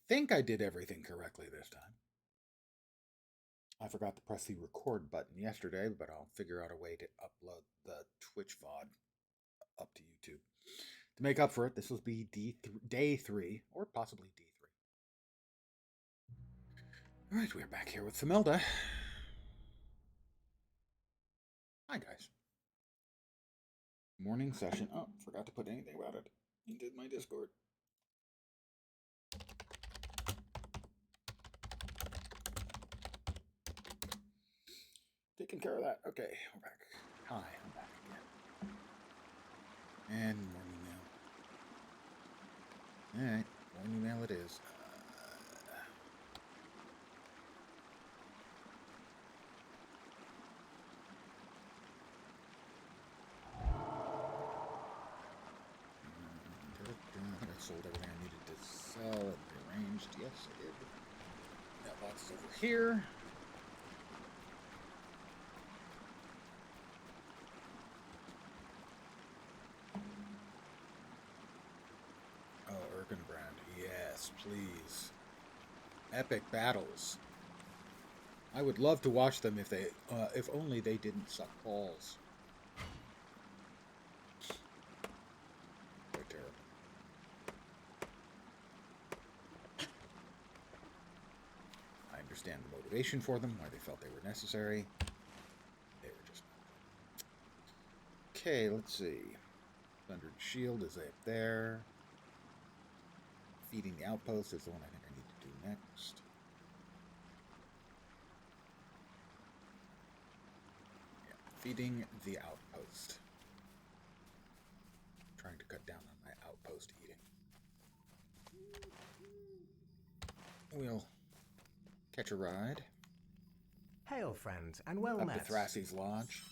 think I did everything correctly this time. I forgot to press the record button yesterday, but I'll figure out a way to upload the Twitch VOD up to YouTube. To make up for it, this will be day 3, or possibly D3. Alright, we're back here with Femilda. Hi, guys. Morning session. Oh, forgot to put anything about it into my Discord. Taking care of that. Okay, we're back. Hi, I'm back again. And morning mail. Alright, morning mail it is. I sold everything I needed to sell and rearranged. Yes, I did. Mailbox is over here. Oh, Erkenbrand. Yes, please. Epic battles. I would love to watch them if only they didn't suck balls. They're terrible. I understand the motivation for them, why they felt they were necessary. They were just not. Okay, let's see. Thundered Shield is up there. Feeding the Outpost is the one I think I need to do next. Yeah, feeding the Outpost. Trying to cut down on my Outpost eating. We'll catch a ride. Hail, friend, and well met. Up to Thrassy's Lodge.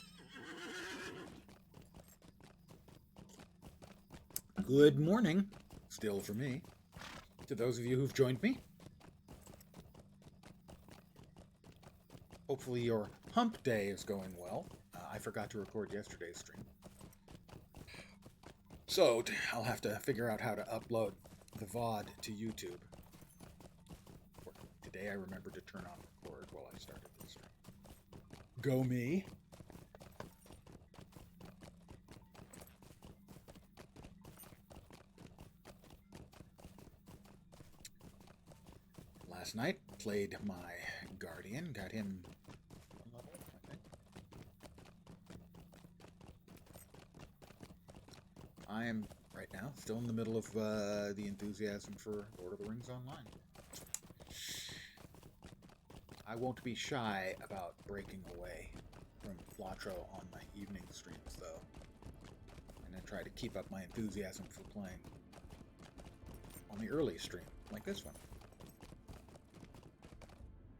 Good morning, still for me, to those of you who've joined me. Hopefully your hump day is going well. I forgot to record yesterday's stream. So I'll have to figure out how to upload the VOD to YouTube. Today I remembered to turn on record while I started the stream. Go me. Last night, played my Guardian, got him level, I think. I am, right now, still in the middle of the enthusiasm for Lord of the Rings Online. I won't be shy about breaking away from LotRO on my evening streams, though. And then try to keep up my enthusiasm for playing on the early stream, like this one.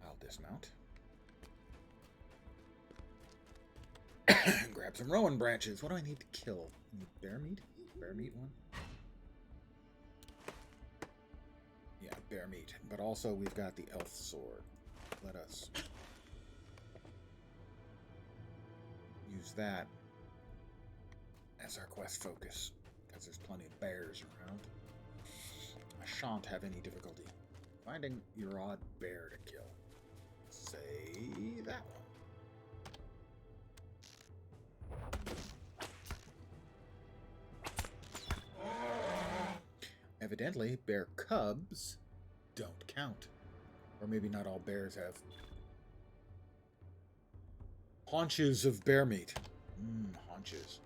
I'll dismount. Grab some rowan branches. What do I need to kill? Need bear meat? Bear meat one? Yeah, bear meat. But also we've got the elf sword. Let us use that as our quest focus, because there's plenty of bears around. I shan't have any difficulty finding your odd bear to kill. Say that one. Evidently, bear cubs don't count. Or maybe not all bears have haunches of bear meat. Haunches.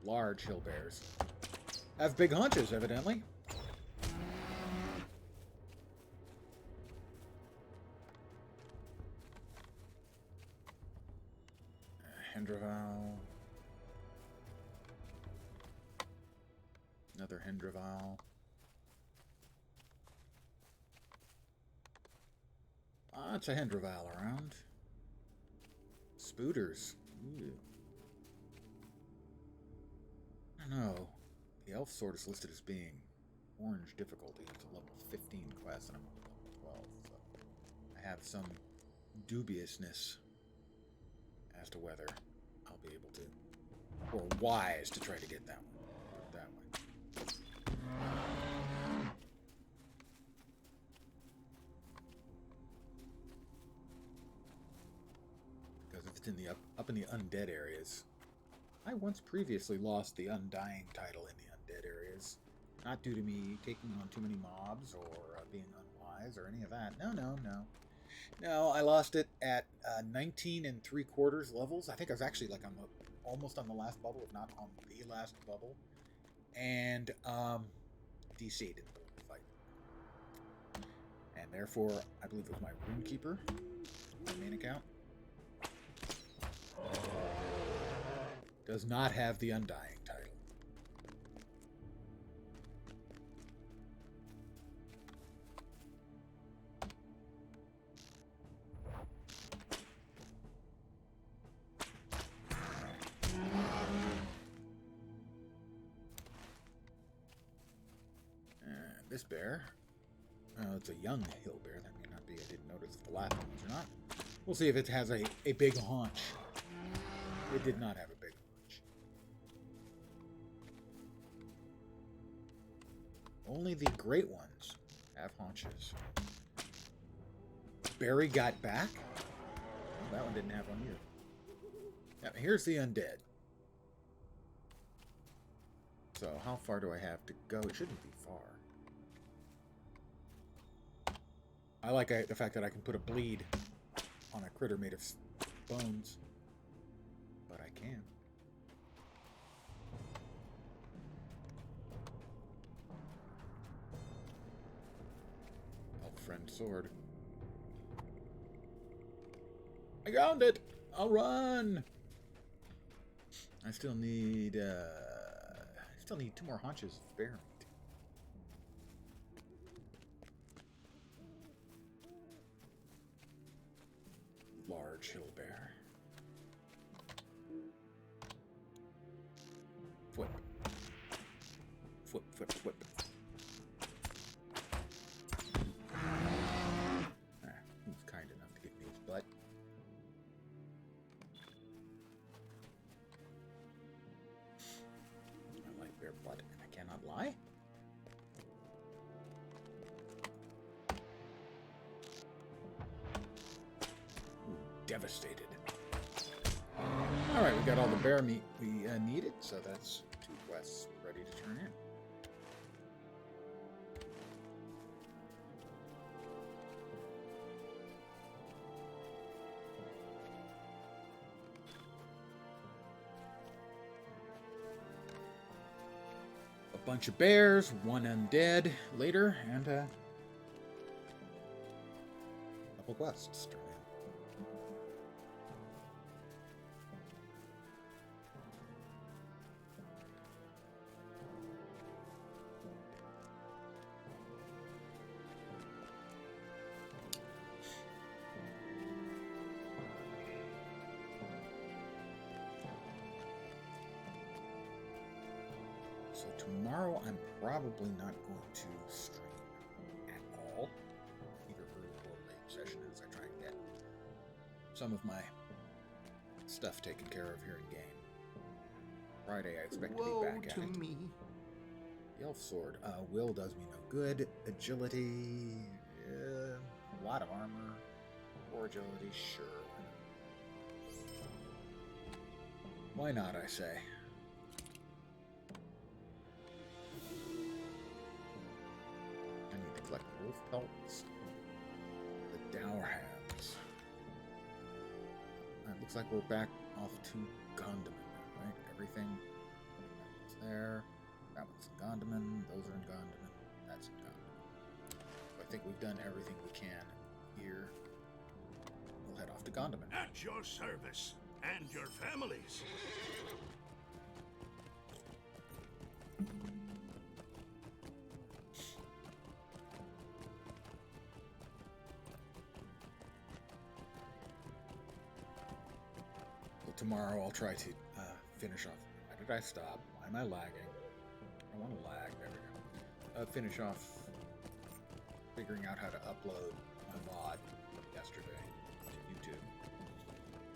Large hill bears have big haunches, evidently. Hendraval. Another Hendraval. It's a Hendraval around. Spooters. Ooh. I don't know. The elf sword is listed as being orange difficulty. It's a level 15 quest, and I'm level 12, so I have some dubiousness as to whether I'll be able to, or wise to try to get that one. Put it that way. Because if it's in the up in the undead areas, I once previously lost the Undying title in the undead areas. Not due to me taking on too many mobs or being unwise or any of that. No, I lost it at 19 3/4 levels. I think I was actually like almost on the last bubble, if not on the last bubble. And DC'd in the middle of the fight. And therefore, I believe it was my Runekeeper, my main account, does not have the Undying title. This bear, it's a young hill bear. That may not be. I didn't notice if the last one was or not. We'll see if it has a big haunch. It did not have a big haunch. Only the great ones have haunches. Barry got back? Oh, that one didn't have one either. Now, here's the undead. So, how far do I have to go? It shouldn't be far. I like the fact that I can put a bleed on a critter made of bones. But I can. Elf friend sword. I found it! I'll run! I still need 2 more haunches of bear meat. Large hill bear. Flip. Flip, flip, flip. He was kind enough to give me his butt. I like bear butt, and I cannot lie. Devastated. Alright, we got all the bear meat we needed, so that's 2 quests ready to turn in. A bunch of bears, 1 undead later, and a couple quests turn in. So tomorrow I'm probably not going to stream at all, either early or late session, as I try and get some of my stuff taken care of here in game. Friday I expect to be back at it. The elf sword. Will does me no good. Agility, a lot of armor. Or agility, sure. Why not, I say. Collect wolf pelts, the dour hands. It looks like we're back off to Gondaman now, right? Everything. That one's there. That one's in Gondaman. Those are in Gondaman. That's in Gondaman. So I think we've done everything we can here. We'll head off to Gondaman. At your service and your families. Tomorrow I'll try to finish off. Why did I stop? Why am I lagging? I want to lag. There we go. Finish off figuring out how to upload my VOD yesterday to YouTube.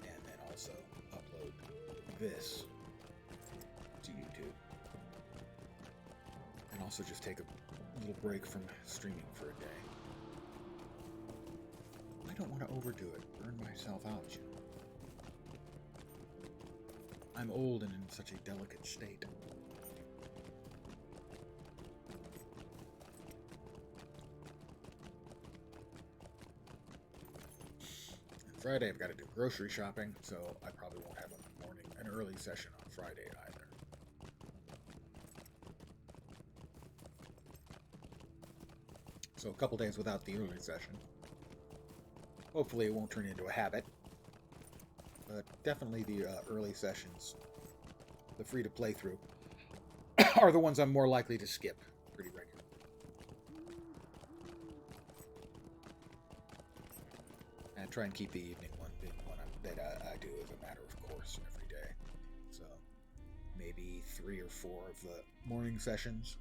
And then also this to YouTube. And also just take a little break from streaming for a day. I don't want to overdo it, burn myself out, you know. I'm old and in such a delicate state. And Friday I've got to do grocery shopping, so I probably won't have an early session on Friday either. So a couple days without the early session. Hopefully it won't turn into a habit. But definitely the early sessions, the free-to-playthrough, are the ones I'm more likely to skip pretty regularly. And try and keep the evening one being one that I do as a matter of course every day. So maybe 3 or 4 of the morning sessions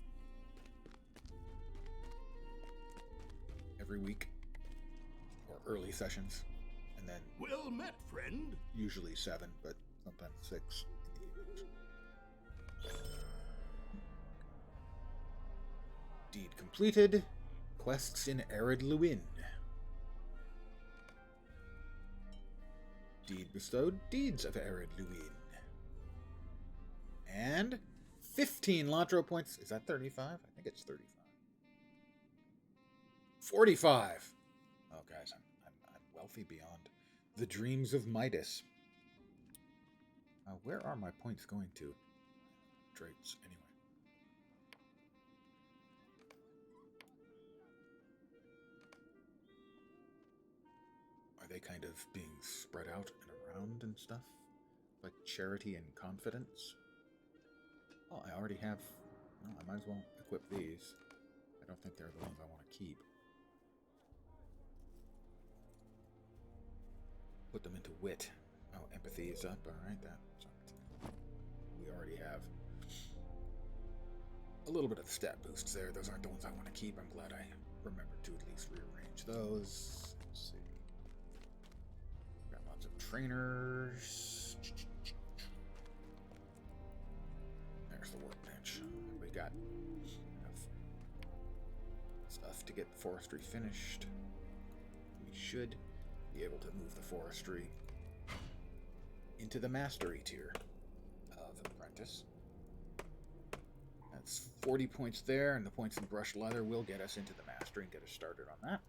every week, or early sessions, and then Well met, friend. usually 7, but sometimes 6 in the evenings. Deed completed. Quests in Arid Luin. Deed bestowed. Deeds of Arid Luin. And 15 LotRO points. Is that 35? I think it's 35. 45. Oh, guys, I'm wealthy beyond the dreams of Midas. Where are my points going to? Traits, anyway. Are they kind of being spread out and around and stuff? Like charity and confidence? Oh, I already have... Well, I might as well equip these. I don't think they're the ones I want to keep. Put them into wit. Oh, empathy is up. Alright, that's alright. We already have a little bit of the stat boosts there. Those aren't the ones I want to keep. I'm glad I remembered to at least rearrange those. Let's see. Got lots of trainers. There's the workbench. We got enough stuff to get the forestry finished. We should be able to move the forestry into the mastery tier of apprentice. That's 40 points there, and the points in brushed leather will get us into the mastery and get us started on that.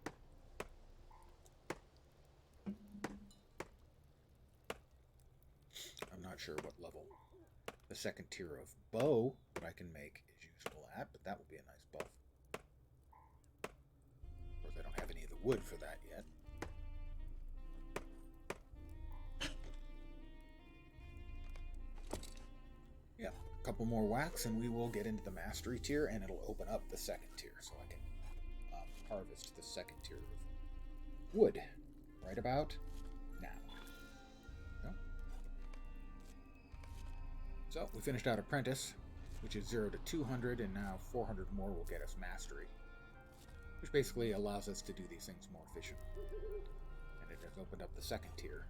I'm not sure what level the second tier of bow that I can make is useful at, but that will be a nice buff. Of course, I don't have any of the wood for that yet. Yeah, a couple more whacks and we will get into the mastery tier, and it'll open up the second tier, so I can harvest the second tier of wood right about now. So we finished out apprentice, which is 0 to 200, and now 400 more will get us mastery, which basically allows us to do these things more efficiently. And it has opened up the second tier,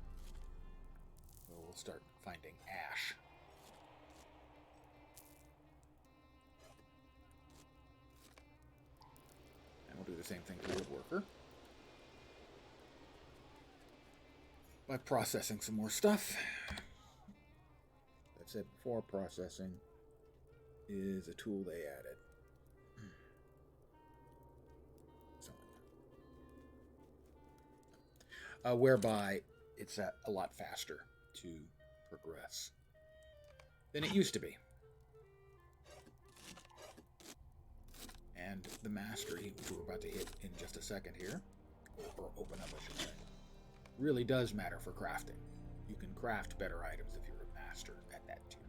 so we'll start finding ash. And we'll do the same thing to woodworker by processing some more stuff. That said, before processing is a tool they added. Whereby it's a lot faster to progress than it used to be. And the mastery, which we're about to hit in just a second here, or open up, I should say, really does matter for crafting. You can craft better items if you're a master at that tier.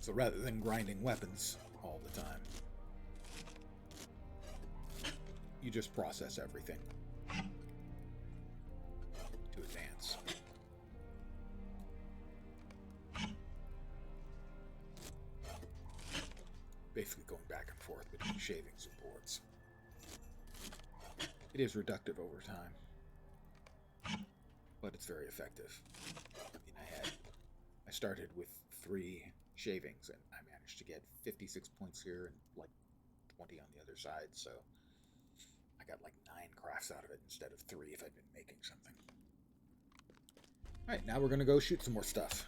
So rather than grinding weapons all the time, you just process everything to advance. Basically going back and forth between shavings and boards. It is reductive over time, but it's very effective. I mean, I started with 3 shavings, and I managed to get 56 points here and like 20 on the other side, so I got like 9 crafts out of it instead of 3 if I'd been making something. Alright, now we're going to go shoot some more stuff.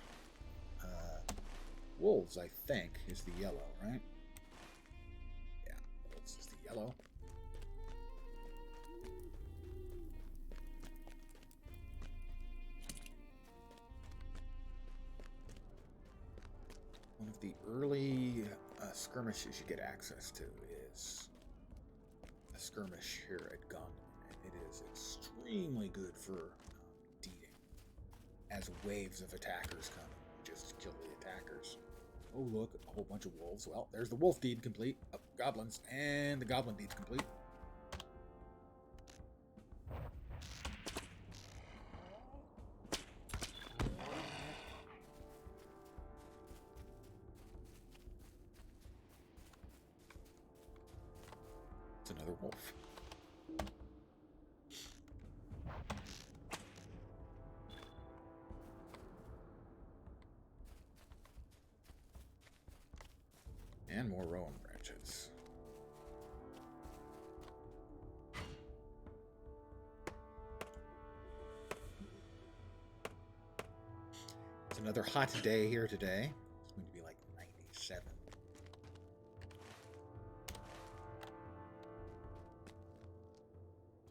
Wolves, I think, is the yellow, right? Yeah, wolves is the yellow. One of the early skirmishes you get access to is a skirmish here at Gun, and it is extremely good for deeding. As waves of attackers come, just kill the attackers. Oh look, a whole bunch of wolves. Well, there's the wolf deed complete. Oh, goblins, and the goblin deed's complete. It's another wolf. And more rowan branches. It's another hot day here today. It's going to be like 97.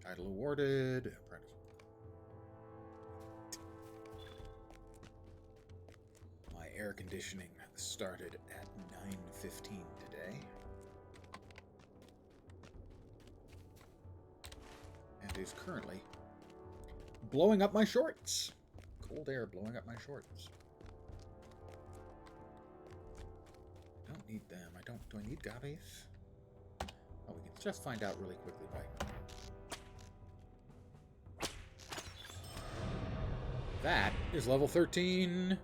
Title awarded. Apprentice. My air conditioning started at 9:15 today. And is currently blowing up my shorts. Cold air blowing up my shorts. I don't need them. Do I need gobbies? Oh, we can just find out really quickly by... That is level 13.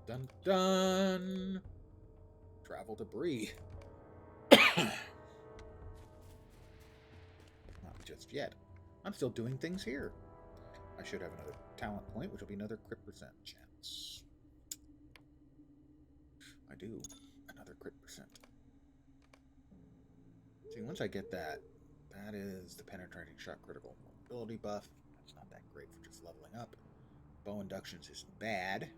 Dun dun. Travel debris. Not just yet. I'm still doing things here. I should have another talent point, which will be another crit percent chance. I do. Another crit percent. See, once I get that, that is the penetrating shot critical mobility buff. That's not that great for just leveling up. Bow inductions is bad.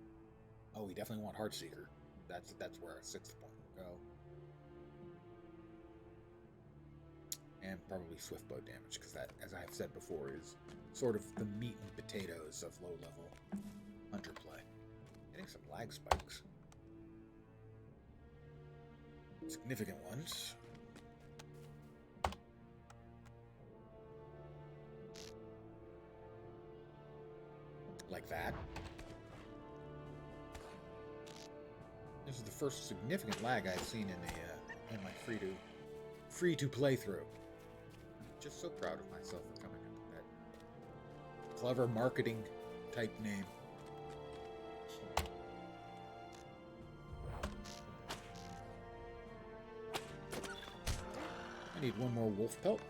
Oh, we definitely want Heartseeker. That's where our 6th point will go. And probably swift bow damage, because that, as I have said before, is sort of the meat and potatoes of low-level hunter play. Getting some lag spikes. Significant ones. Like that. This is the first significant lag I've seen in my free to playthrough. I'm just so proud of myself for coming up with that clever marketing type name. I need one more wolf pelt.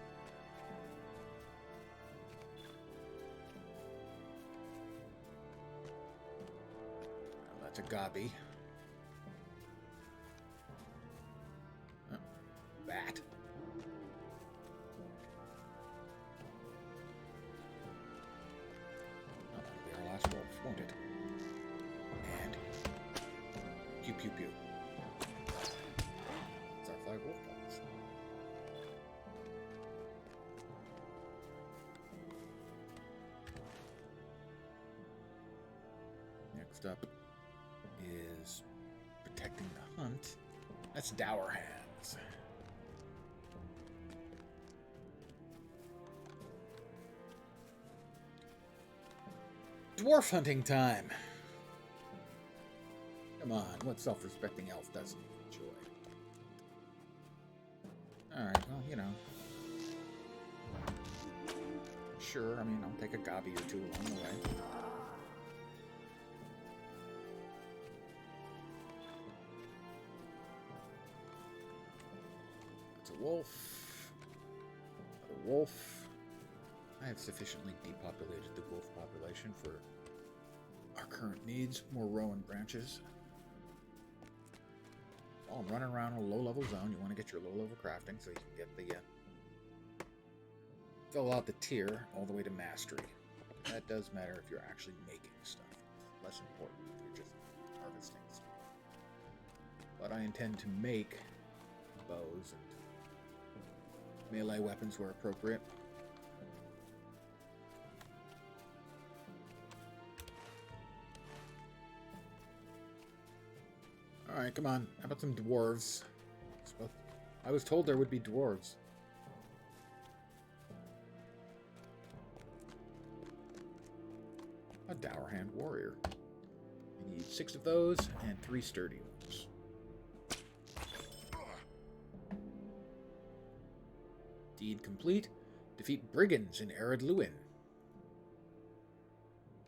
That's a gobby. Oh, bat. Oh, that'll be our last wolf, won't it? And pew pew pew. That's our 5 wolf pelts. Next up is protecting the hunt. That's Dour Hands. Dwarf hunting time. Come on, what self-respecting elf doesn't enjoy? Alright, well, you know. Sure, I mean, I'll take a gobby or 2 along the way. Wolf, another wolf, I have sufficiently depopulated the wolf population for our current needs. More rowan branches. While I'm running around a low-level zone, you want to get your low-level crafting so you can get the fill out the tier all the way to mastery. That does matter if you're actually making stuff. Less important if you're just harvesting stuff. But I intend to make bows and melee weapons where appropriate. Alright, come on. How about some dwarves? I was told there would be dwarves. A dour hand warrior. You need 6 of those and 3 sturdy ones. Deed complete. Defeat brigands in Arid Luin.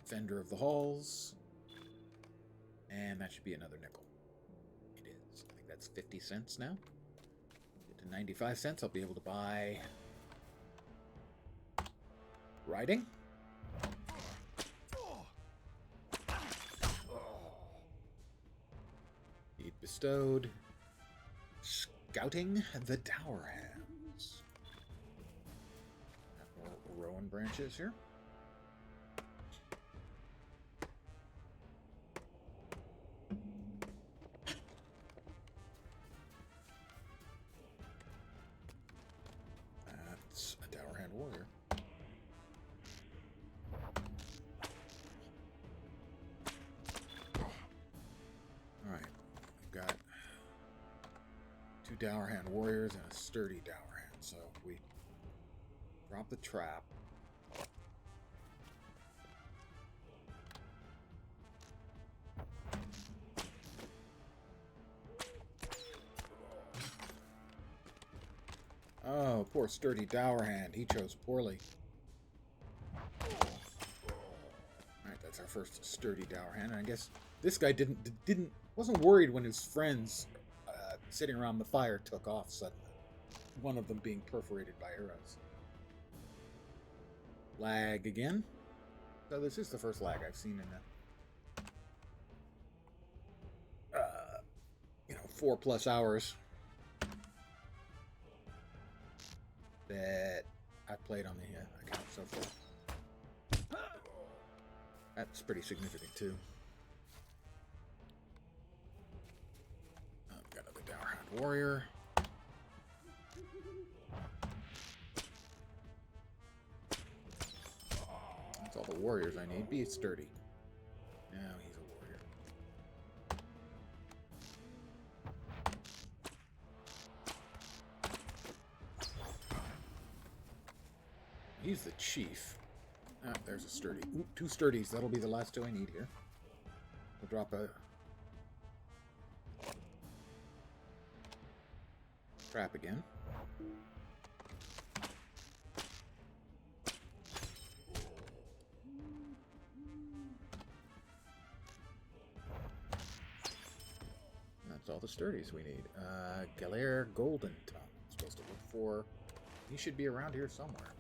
Defender of the halls. And that should be another nickel. It is. I think that's 50 cents now. Get to 95 cents. I'll be able to buy riding. Deed bestowed. Scouting the Dour Hands. Got more rowan branches here. That's a Dour Hand warrior. Alright, we've got 2 Dour Hand warriors and a sturdy Dour Hand. So if we drop the trap. Oh, poor sturdy Dour Hand. He chose poorly. Alright, that's our first sturdy Dour Hand. And I guess this guy wasn't worried when his friends sitting around the fire took off suddenly. One of them being perforated by arrows. Lag again. So this is the first lag I've seen in 4+ hours that I've played on the account so far. That's pretty significant too. Got another Dour Hand warrior. That's all the warriors I need. Be sturdy. No, he's a warrior. He's the chief. Ah, there's a sturdy. Ooh, 2 sturdies. That'll be the last 2 I need here. We'll drop a trap again. That's all the sturdies we need. Galair Golden Tongue. Supposed to look for. He should be around here somewhere.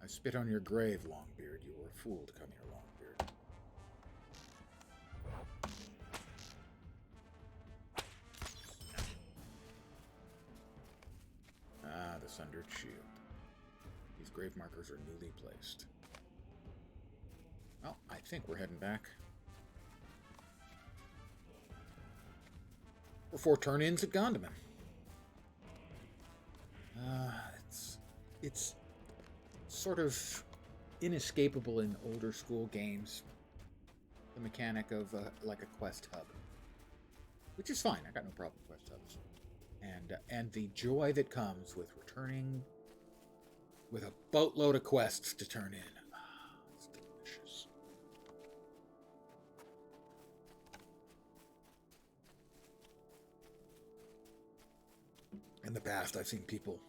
I spit on your grave, Longbeard. You were a fool to come here, Longbeard. Ah, the Sundered Shield. These grave markers are newly placed. Well, I think we're heading back. Before turn-ins at Gondaman. It's sort of inescapable in older school games. The mechanic of like a quest hub, which is fine. I got no problem with quest hubs, and the joy that comes with returning with a boatload of quests to turn in. It's delicious. In the past, I've seen people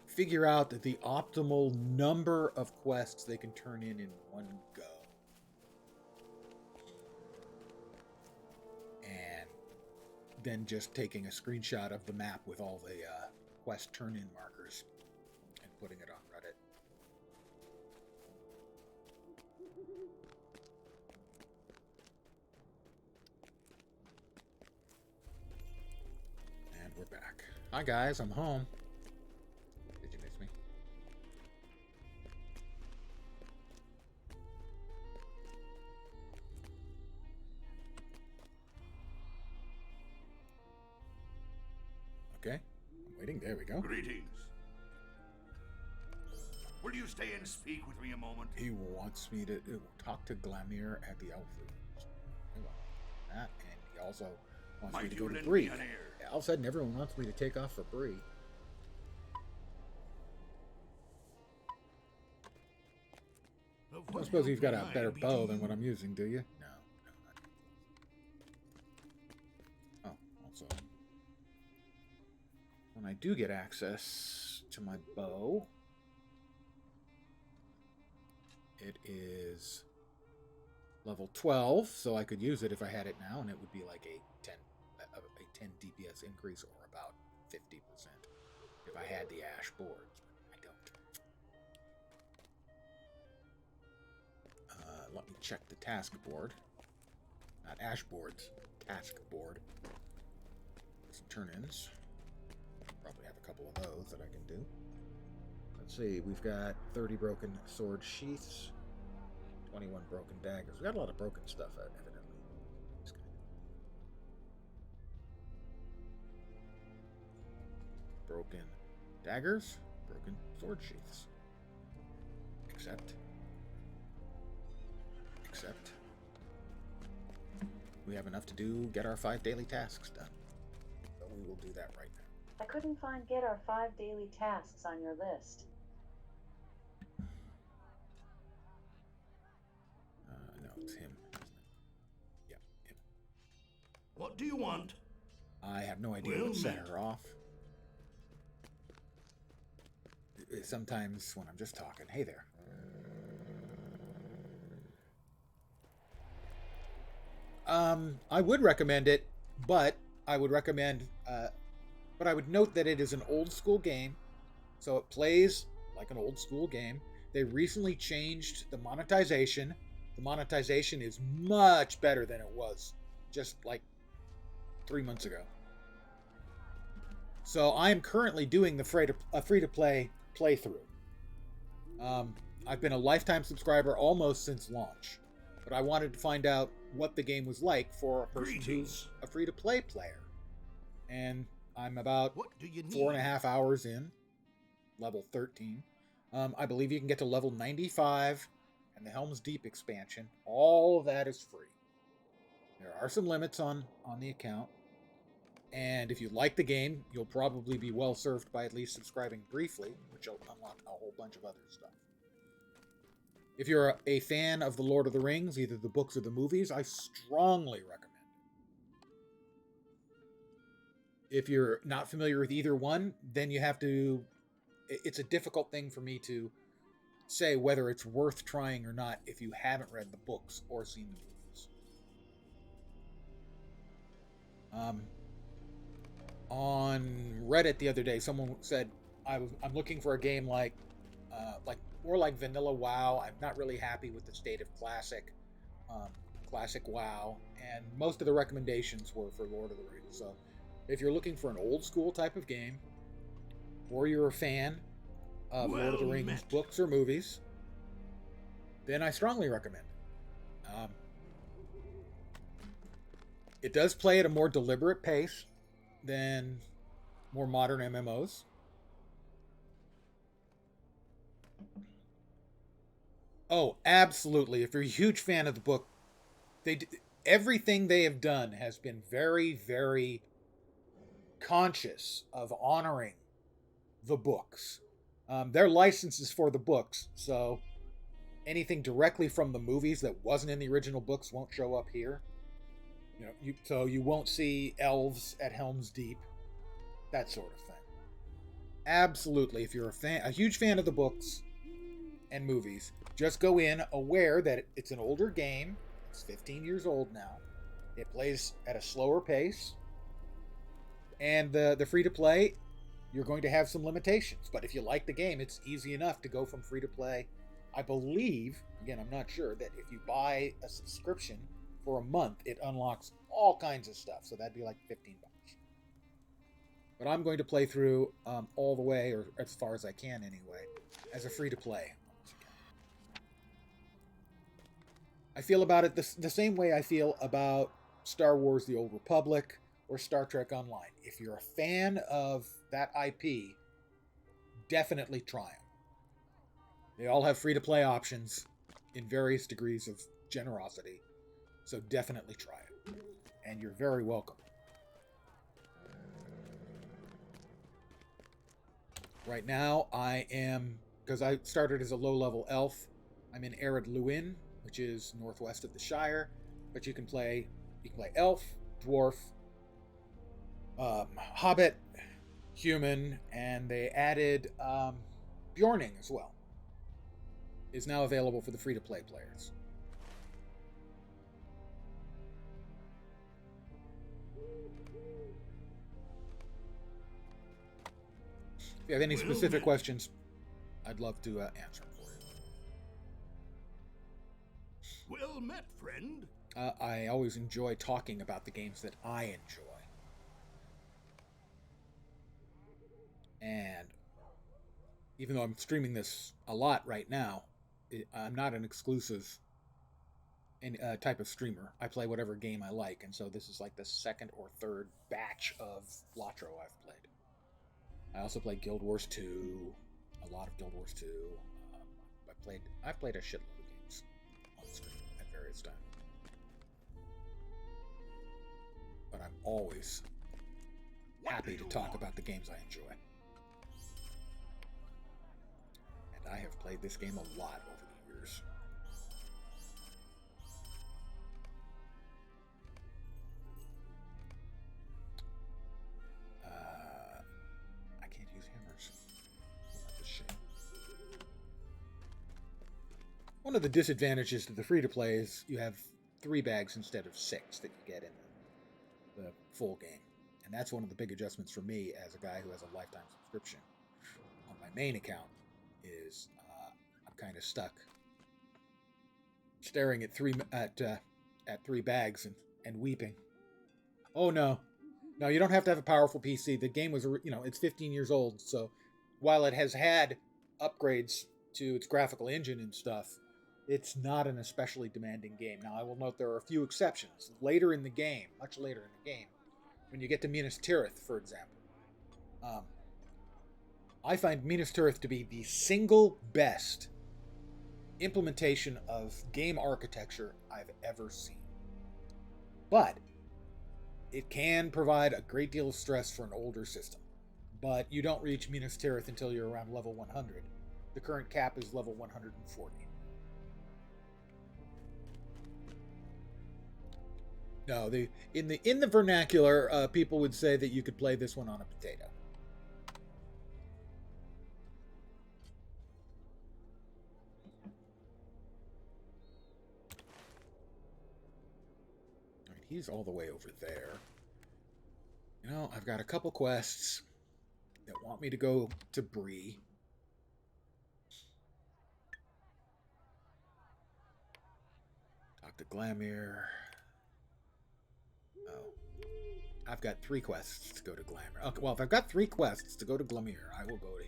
figure out that the optimal number of quests they can turn in one go. And than just taking a screenshot of the map with all the quest turn-in markers and putting it on Reddit. And we're back. Hi guys, I'm home. Did you miss me? Okay, I'm waiting. There we go. Greetings. Will you stay and speak with me a moment? He wants me to talk to Glamir at the Elf Room. That, and he also wants me to go to Bree. All of a sudden, everyone wants me to take off for Bree. I don't suppose you've got a better bow than what I'm using, do you? No. Oh, also, when I do get access to my bow, it is level 12, so I could use it if I had it now, and it would be like a 10 DPS increase or about 50% if I had the ash boards. I don't. Let me check the task board. Not ash boards, task board. Some turn-ins. Probably have a couple of those that I can do. Let's see, we've got 30 broken sword sheaths, 21 broken daggers. We've got a lot of broken stuff, evidently. Broken daggers, broken sword sheaths. Except we have enough to get our 5 daily tasks done. So we will do that right now. I couldn't find get our 5 daily tasks on your list. No, it's him, isn't it? Yeah, him. What do you want? I have no idea Well what set met. her off. Sometimes when I'm just talking, hey there. I would recommend it, but I would note that it is an old school game, so it plays like an old school game. They recently changed the monetization. The monetization is much better than it was just like 3 months ago. So I am currently doing the free-to-play playthrough. I've been a lifetime subscriber almost since launch, but I wanted to find out what the game was like for a person who's a free-to-play player. And I'm about What do you need? 4.5 hours in, level 13. I believe you can get to level 95 and the Helm's Deep expansion. All of that is free. There are some limits on the account. And if you like the game, you'll probably be well served by at least subscribing briefly, which will unlock a whole bunch of other stuff. If you're a fan of The Lord of the Rings, either the books or the movies, I strongly recommend it. If you're not familiar with either one, then you have to... It's a difficult thing for me to say whether it's worth trying or not if you haven't read the books or seen the movies. On Reddit the other day, someone said, I'm looking for a game like more like vanilla WoW. I'm not really happy with the state of classic WoW, and most of the recommendations were for Lord of the Rings. So if you're looking for an old school type of game, or you're a fan of Lord of the Rings books or movies, then I strongly recommend it. It does play at a more deliberate pace than more modern MMOs. Oh, absolutely. If you're a huge fan of the book, everything they have done has been very, very conscious of honoring the books. They're licenses for the books, so anything directly from the movies that wasn't in the original books won't show up here. So you won't see elves at Helm's Deep, that sort of thing. Absolutely, if you're a huge fan of the books and movies, just go in aware that it's an older game. It's 15 years old now. It plays at a slower pace. And the free-to-play, you're going to have some limitations. But if you like the game, it's easy enough to go from free-to-play. I believe, again, I'm not sure, that if you buy a subscription for a month, it unlocks all kinds of stuff. So that'd be like $15. But I'm going to play through all the way, or as far as I can anyway, as a free-to-play. I feel about it the same way I feel about Star Wars The Old Republic or Star Trek Online. If you're a fan of that IP, definitely try them. They all have free-to-play options in various degrees of generosity, so definitely try it. And you're very welcome. Right now, I am, because I started as a low-level elf, I'm in Arid Luin, which is northwest of the Shire. But you can play elf, dwarf, hobbit, human, and they added Bjorning as well. Is now available for the free-to-play players. If you have any specific questions, I'd love to answer them for you. Well met, friend. I always enjoy talking about the games that I enjoy. And even though I'm streaming this a lot right now, I'm not an exclusive type of streamer. I play whatever game I like, and so this is like the second or third batch of LotRO I've played. I also played Guild Wars 2, a lot of Guild Wars 2. I've played a shitload of games on the stream at various times. But I'm always happy to talk about the games I enjoy. And I have played this game a lot over the years. I can't use hammers. That's a shame. One of the disadvantages to the free-to-play is you have 3 bags instead of 6 that you get in the full game. And that's one of the big adjustments for me as a guy who has a lifetime subscription. On my main account is I'm kind of stuck staring at 3 bags and weeping. Oh no. No, you don't have to have a powerful PC. The game was, it's 15 years old, so while it has had upgrades to its graphical engine and stuff, it's not an especially demanding game. Now, I will note there are a few exceptions. Later in the game, much later in the game, when you get to Minas Tirith, for example, I find Minas Tirith to be the single best implementation of game architecture I've ever seen. But it can provide a great deal of stress for an older system. But you don't reach Minas Tirith until you're around level 100. The current cap is level 140. No, in the vernacular, people would say that you could play this one on a potato. All right, he's all the way over there. I've got a couple quests that want me to go to Bree. Talk to Glamir. I've got 3 quests to go to Glamir. Okay, well, if I've got 3 quests to go to Glamir, I will go to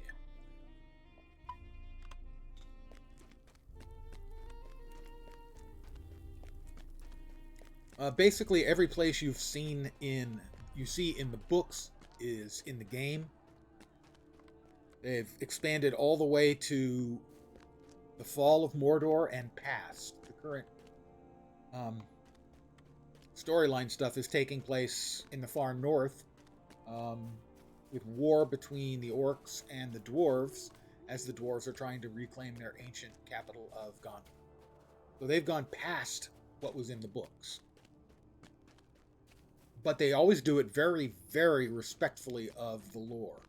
him. Basically, every place you see in the books is in the game. They've expanded all the way to the fall of Mordor and past. The current storyline stuff is taking place in the far north, with war between the orcs and the dwarves, as the dwarves are trying to reclaim their ancient capital of Gondor. So they've gone past what was in the books. But they always do it very, very respectfully of the lore.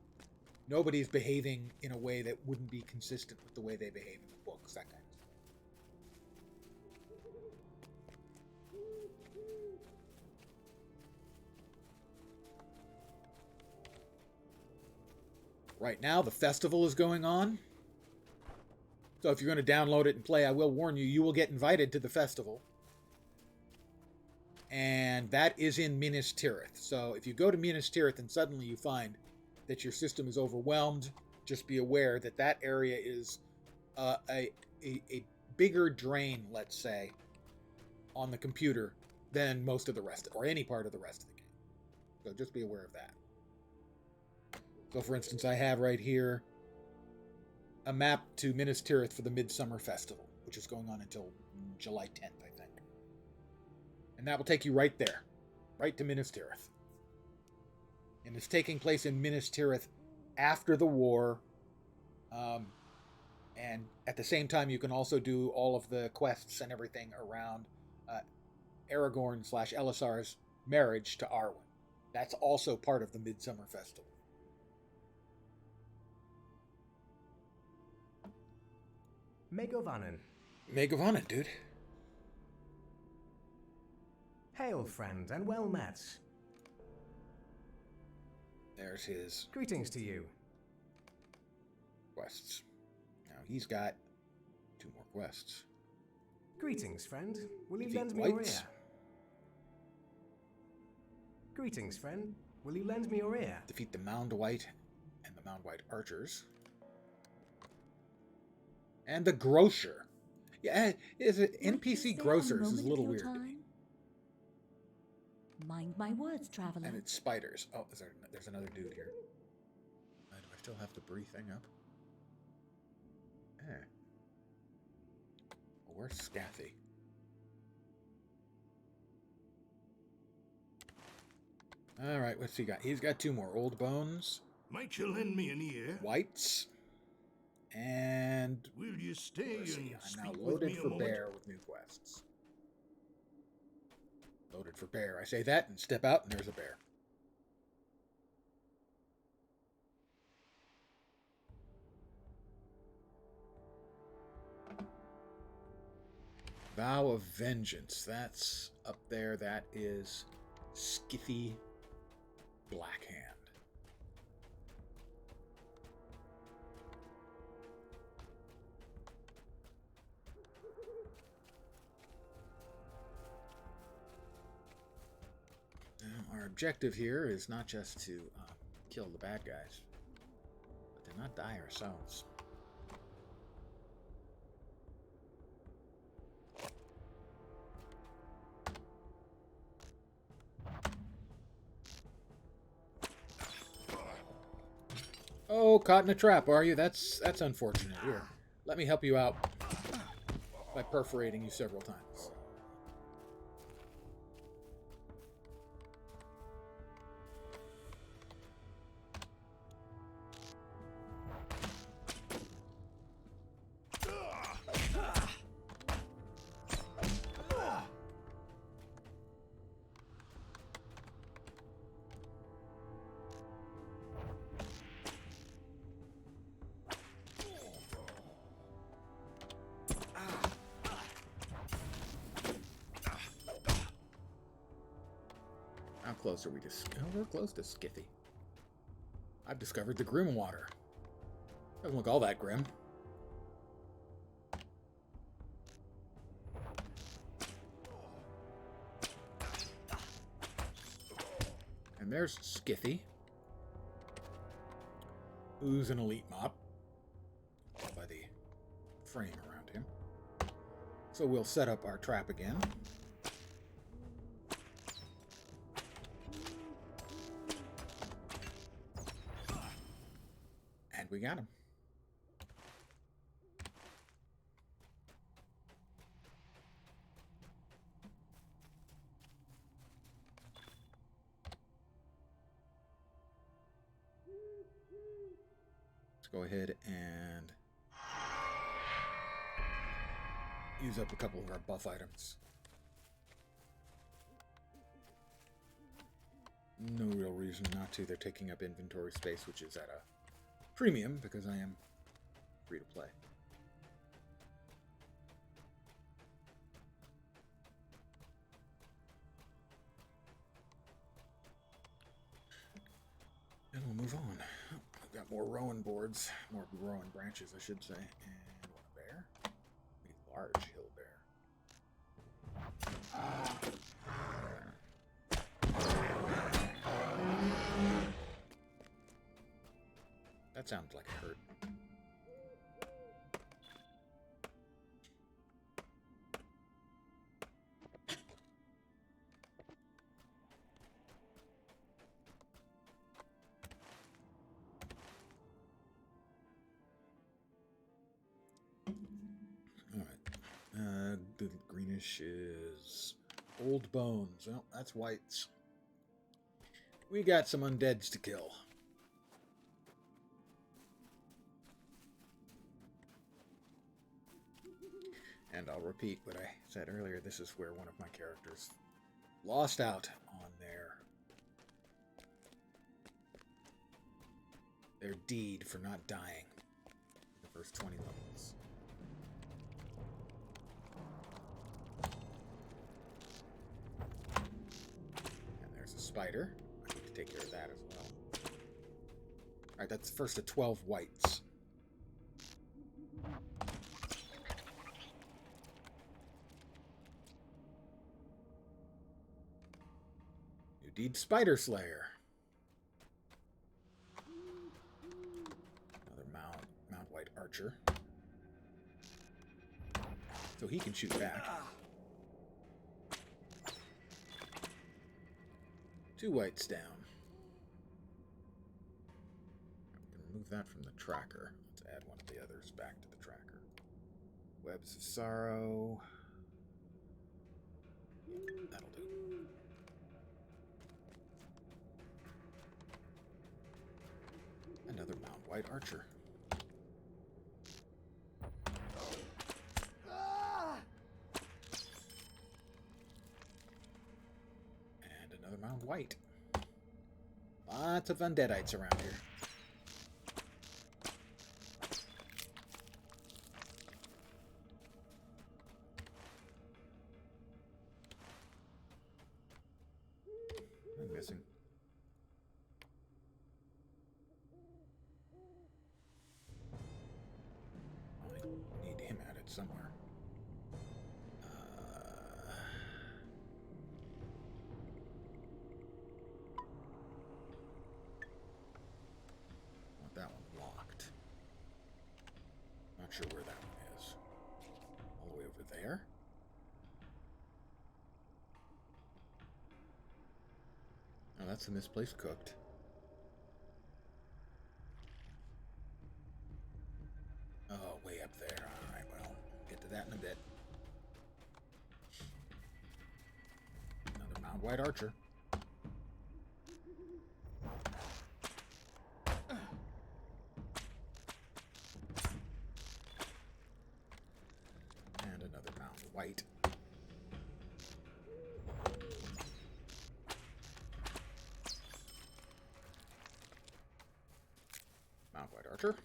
Nobody's behaving in a way that wouldn't be consistent with the way they behave in the books, that kind of stuff. Right now, the festival is going on. So if you're going to download it and play, I will warn you, you will get invited to the festival. And that is in Minas Tirith. So if you go to Minas Tirith and suddenly you find that your system is overwhelmed, just be aware that that area is a bigger drain, let's say, on the computer than most of the rest, or any part of the rest of the game. So just be aware of that. So for instance, I have right here a map to Minas Tirith for the Midsummer Festival, which is going on until July 10th, I think. And that will take you right there, right to Minas Tirith. And it's taking place in Minas Tirith after the war. And at the same time, you can also do all of the quests and everything around Aragorn/Elisar's marriage to Arwen. That's also part of the Midsummer Festival. Megovanen. Megovanen, dude. Hail, friend, and well met. There's his Greetings to you. quests. Now he's got 2 more quests. Greetings, friend. Will you Defeat lend me your whites. ear? Greetings, friend. Will you lend me your ear? Defeat the Mound White and the Mound White archers. And the Grocer. Yeah, is it NPC grocers is a little weird to me. Mind my words, traveler. And it's spiders. Oh, there's another dude here. Do I still have the Bree thing up? Eh. Well, where's Scathy? Alright, what's he got? He's got 2 more. Old Bones, Might you lend me an ear? Whites, and... Will you stay let's see, and I'm now speak with loaded me a for moment? bear with new quests. Loaded for bear. I say that and step out and there's a bear. Vow of Vengeance. That's up there. That is Skithy Blackhand. Now, our objective here is not just to kill the bad guys, but to not die ourselves. Oh, caught in a trap, are you? That's unfortunate. Here, let me help you out by perforating you several times. How close are we to... Oh, we're close to Skithy. I've discovered the Grim Water. Doesn't look all that grim. And there's Skithy, who's an elite mop by the frame around him. So we'll set up our trap again. And we got him. Let's go ahead and use up a couple of our buff items. No real reason not to. They're taking up inventory space, which is at a premium because I am free to play. And we'll move on. got more rowan boards, more rowan branches, I should say. And what, a bear? A large hill bear. That sounds like it hurt. The greenish is old bones. Well, that's whites. We got some undeads to kill. And I'll repeat what I said earlier. This is where one of my characters lost out on their deed for not dying in the first 20 levels. Spider. I need to take care of that as well. Alright, that's first of 12 whites. New deed Spider Slayer. Another Mount White Archer. So he can shoot back. 2 whites down. I'm going to move that from the tracker. Let's add one of the others back to the tracker. Webs of Sorrow. Yeah, that'll do. Another Mount White Archer. Mount White. Lots of undeadites around here. I'm missing. I need him added somewhere. That one locked. Not sure where that one is. All the way over there? Oh, that's in this place cooked. Oh, way up there. Alright, well, get to that in a bit. Another Mount White Archer. White. Mount White Archer.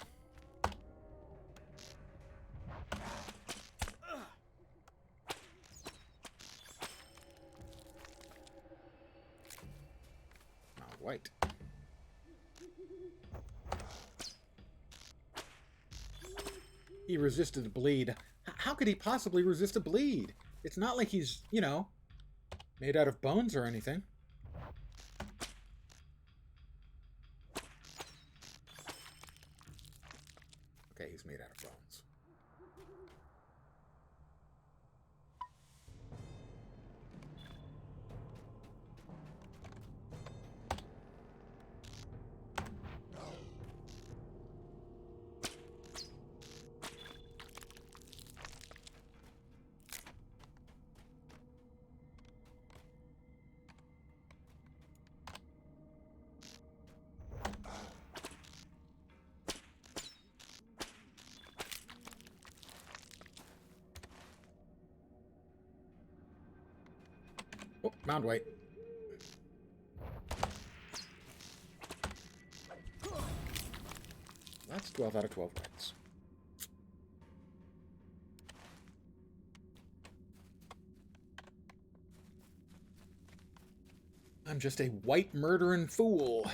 Mount White. He resisted the bleed. How could he possibly resist a bleed? It's not like he's, you know, made out of bones or anything. Okay, he's made out of bones. Oh, Mount White. That's 12 out of 12 whites. I'm just a white murdering fool.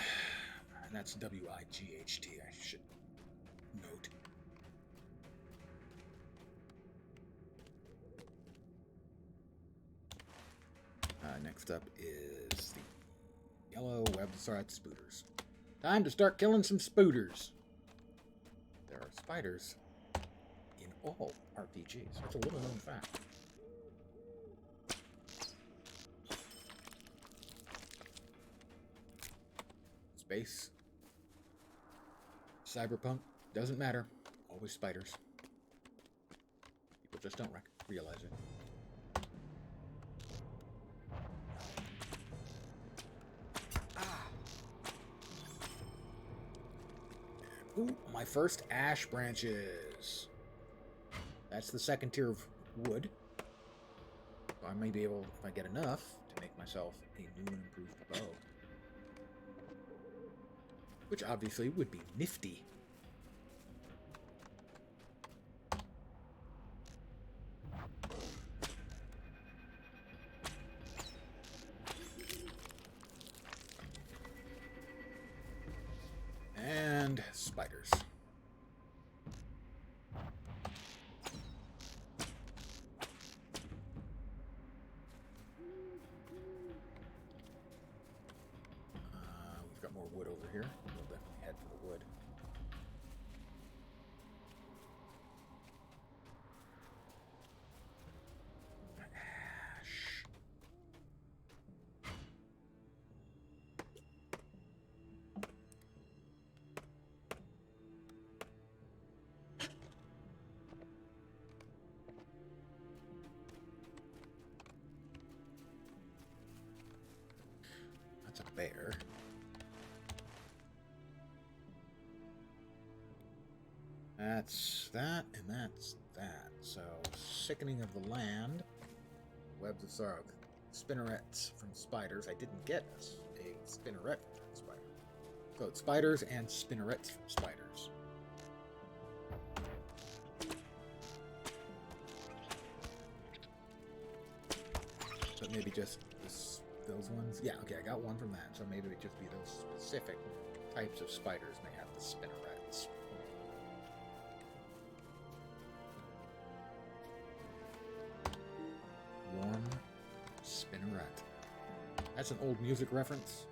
And that's W-I-G-H-T, I should note. Next up is the yellow web-side spooters. Time to start killing some spooters. There are spiders in all RPGs. That's a little known fact. Space. Cyberpunk. Doesn't matter. Always spiders. People just don't realize it. Ooh, my first ash branches. That's the second tier of wood. I may be able, if I get enough, to make myself a new and improved bow. Which obviously would be nifty. And spiders. We've got more wood over here. We'll definitely head for the wood. Ash. That's a bear. That's that, and that's that. So, sickening of the land. Webs of sorrow. Spinnerets from spiders. I didn't get a spinneret from spider. So, it's spiders and spinnerets from spiders. But maybe just those ones? Yeah, okay, I got one from that. So maybe it would just be those specific types of spiders may have the spinnerets. Warm spinneret. That's an old music reference.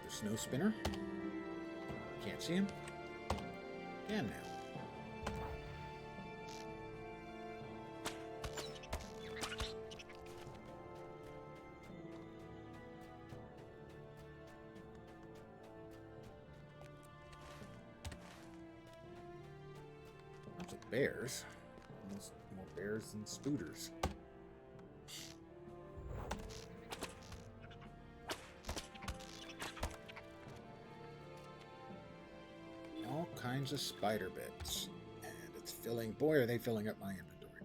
The snow spinner. Can't see him. Can now. Lots of bears. Almost more bears than spooters. All kinds of spider bits. And it's filling, boy, are they filling up my inventory.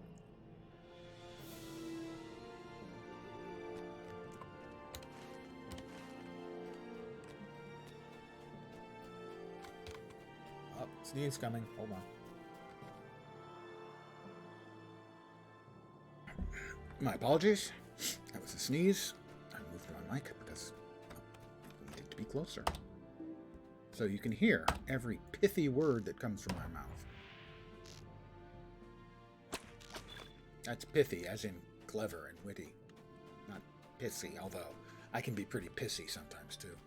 Oh, sneeze coming. Hold on. My apologies. That was a sneeze. I moved my mic because I needed to be closer. So you can hear every pithy word that comes from my mouth. That's pithy, as in clever and witty. Not pissy, although I can be pretty pissy sometimes too.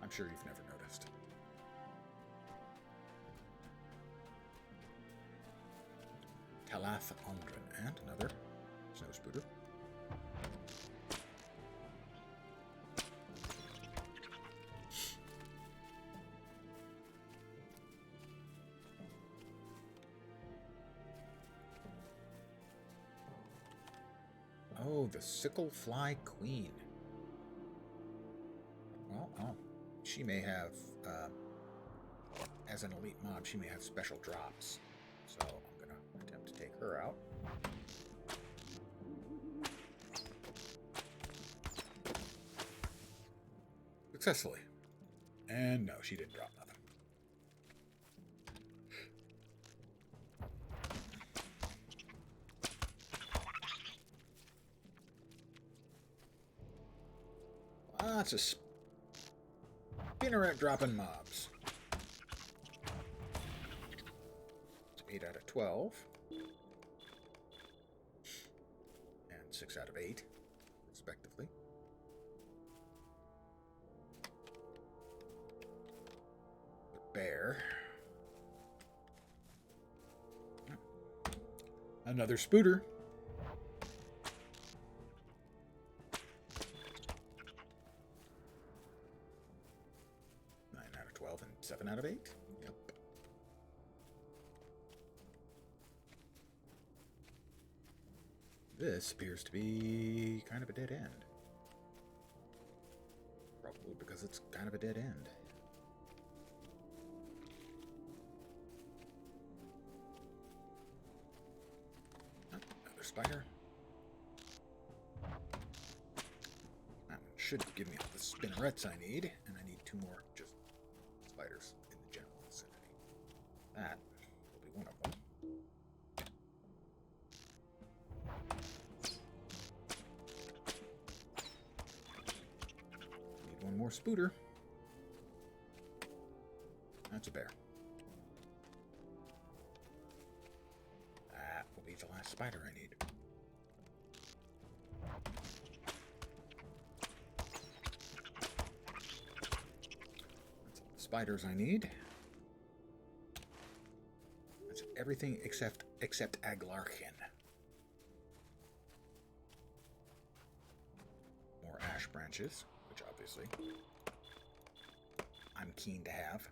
I'm sure you've never noticed. Talath Ondrin, and another snow spooter. Oh, the Sicklefly Queen. Well, she may have, as an elite mob, she may have special drops. So I'm going to attempt to take her out. Successfully. And no, she didn't drop nothing. Lots of spinneret dropping mobs. 8 out of 12. And 6 out of 8, respectively. Bear. Another spooter. 9 out of 12 and 7 out of 8. Yep. This appears to be kind of a dead end. Probably because it's kind of a dead end. Another spider. That one should give me all the spinnerets I need, and I need 2 more just spiders in the general vicinity. That will be one of them. Need 1 more spooter. That's a bear. That will be the last spider I need. That's all the spiders I need. That's everything except Aglarkin. More ash branches, which obviously I'm keen to have.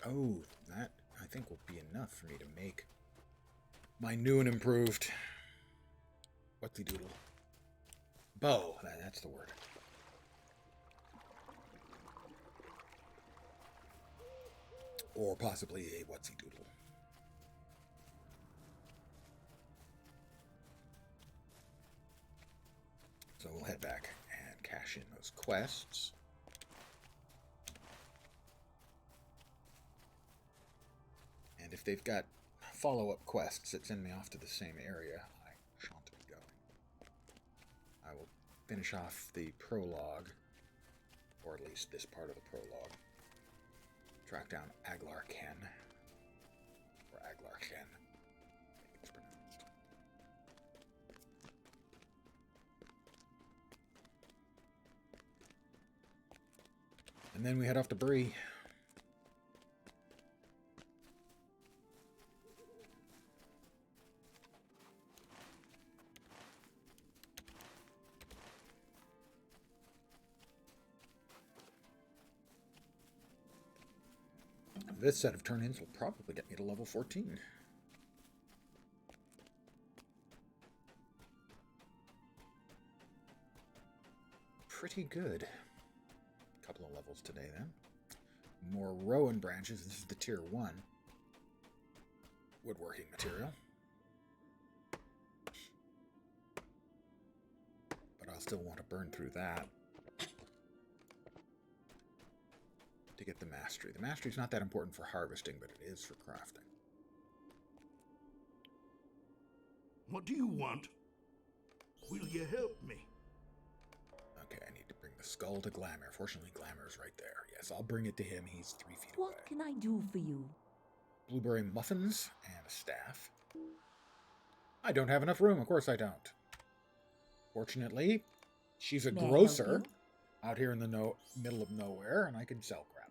Oh, that I think will be enough for me to make my new and improved whatsy doodle bow. That's the word. Or possibly a whatsy doodle. So we'll head back and cash in those quests. And if they've got follow-up quests that send me off to the same area, I shan't be going. I will finish off the prologue, or at least this part of the prologue. Track down Aglarkin, or Aglarkin, I think it's pronounced. And then we head off to Bree. This set of turn-ins will probably get me to level 14. Pretty good. Couple of levels today then. More Rowan branches. This is the tier 1 woodworking material. But I'll still want to burn through that to get the mastery. The mastery is not that important for harvesting, but it is for crafting. What do you want? Will you help me? Okay, I need to bring the skull to Glamour. Fortunately, Glamour's right there. Yes, I'll bring it to him. He's 3 feet away. What can I do for you? Blueberry muffins and a staff. I don't have enough room. Of course I don't. Fortunately, she's a May I help grocer you? out here in the middle of nowhere, and I can sell crap to her.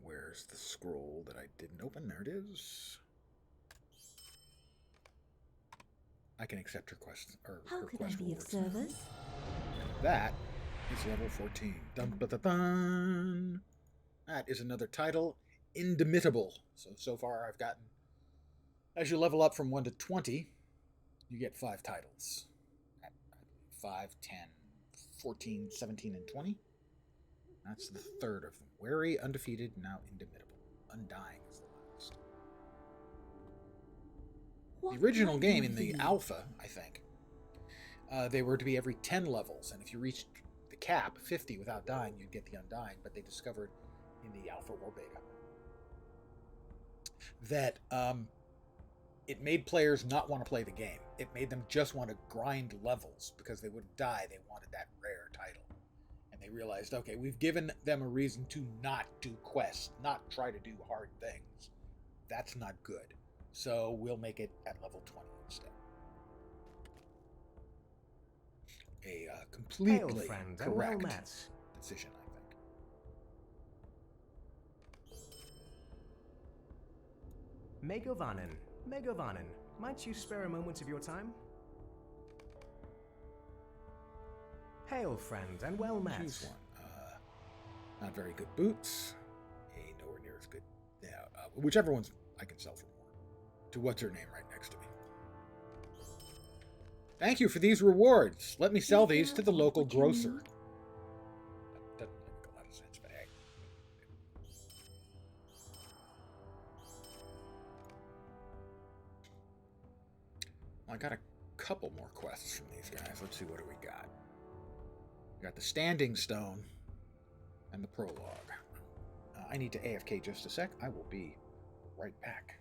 Where's the scroll that I didn't open? There it is. I can accept her quest, or How her can I quest be of rewards now. service? That is level 14. Dun, ba, da, dun. That is another title, Indomitable. So far I've gotten As you level up from 1 to 20, you get 5 titles. 5, 10, 14, 17, and 20. That's the third of them. Wary, undefeated, now indomitable. Undying is the last. The original game in the alpha, I think, they were to be every 10 levels, and if you reached the cap, 50 without dying, you'd get the Undying, but they discovered in the alpha or beta that it made players not want to play the game. It made them just want to grind levels because they wouldn't die. They wanted that rare title. And they realized, okay, we've given them a reason to not do quests, not try to do hard things. That's not good. So we'll make it at level 20 instead. A completely correct decision, I think. Megovanen, might you spare a moment of your time? Hail, friend, and well met. Choose one. Not very good boots. Nowhere near as good. Yeah, whichever ones I can sell for more. To what's her name right next to me. Thank you for these rewards. Let me sell these to the local grocer. That doesn't make a lot of sense, but hey. I got a couple more quests from these guys. Let's see, what do we got? We got the Standing Stone and the Prologue. I need to AFK just a sec. I will be right back.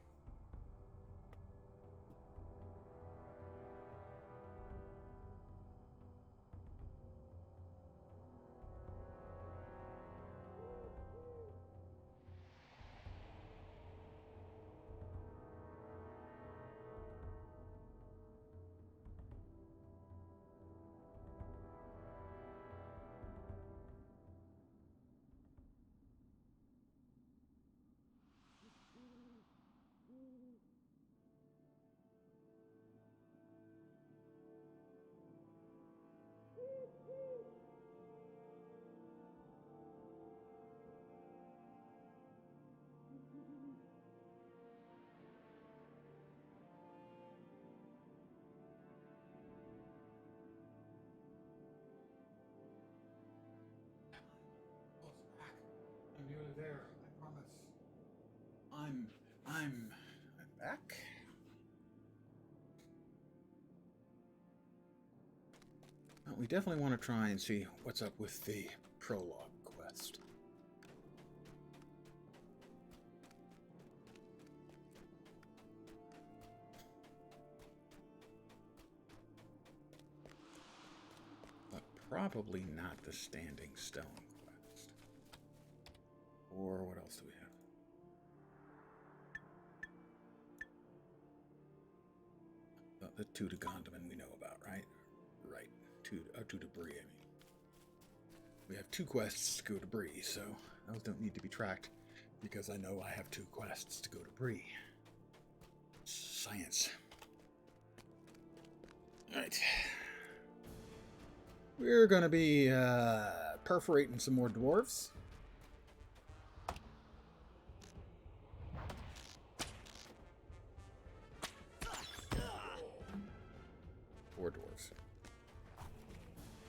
I'm nearly there. I promise. I'm back. Well, we definitely want to try and see what's up with the prologue quest. But probably not the Standing Stone quest. Or what else do we have? The two to Gondaman we know about, right? Right. To Debris, I mean. We have 2 quests to go to Bree, so those don't need to be tracked because I know I have 2 quests to go to Bree. Science. Alright. We're gonna be perforating some more dwarves. Dwarves.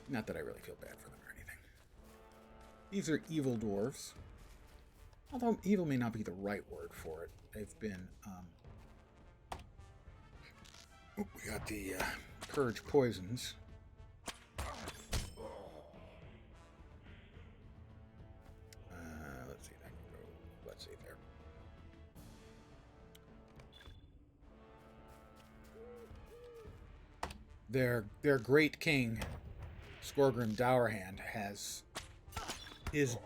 Not that I really feel bad for them or anything. These are evil dwarves. Although evil may not be the right word for it. They've been, we got the purge poisons. Let's see, that can go, let's see there. Their great king, Scoregrim Dourhand, has his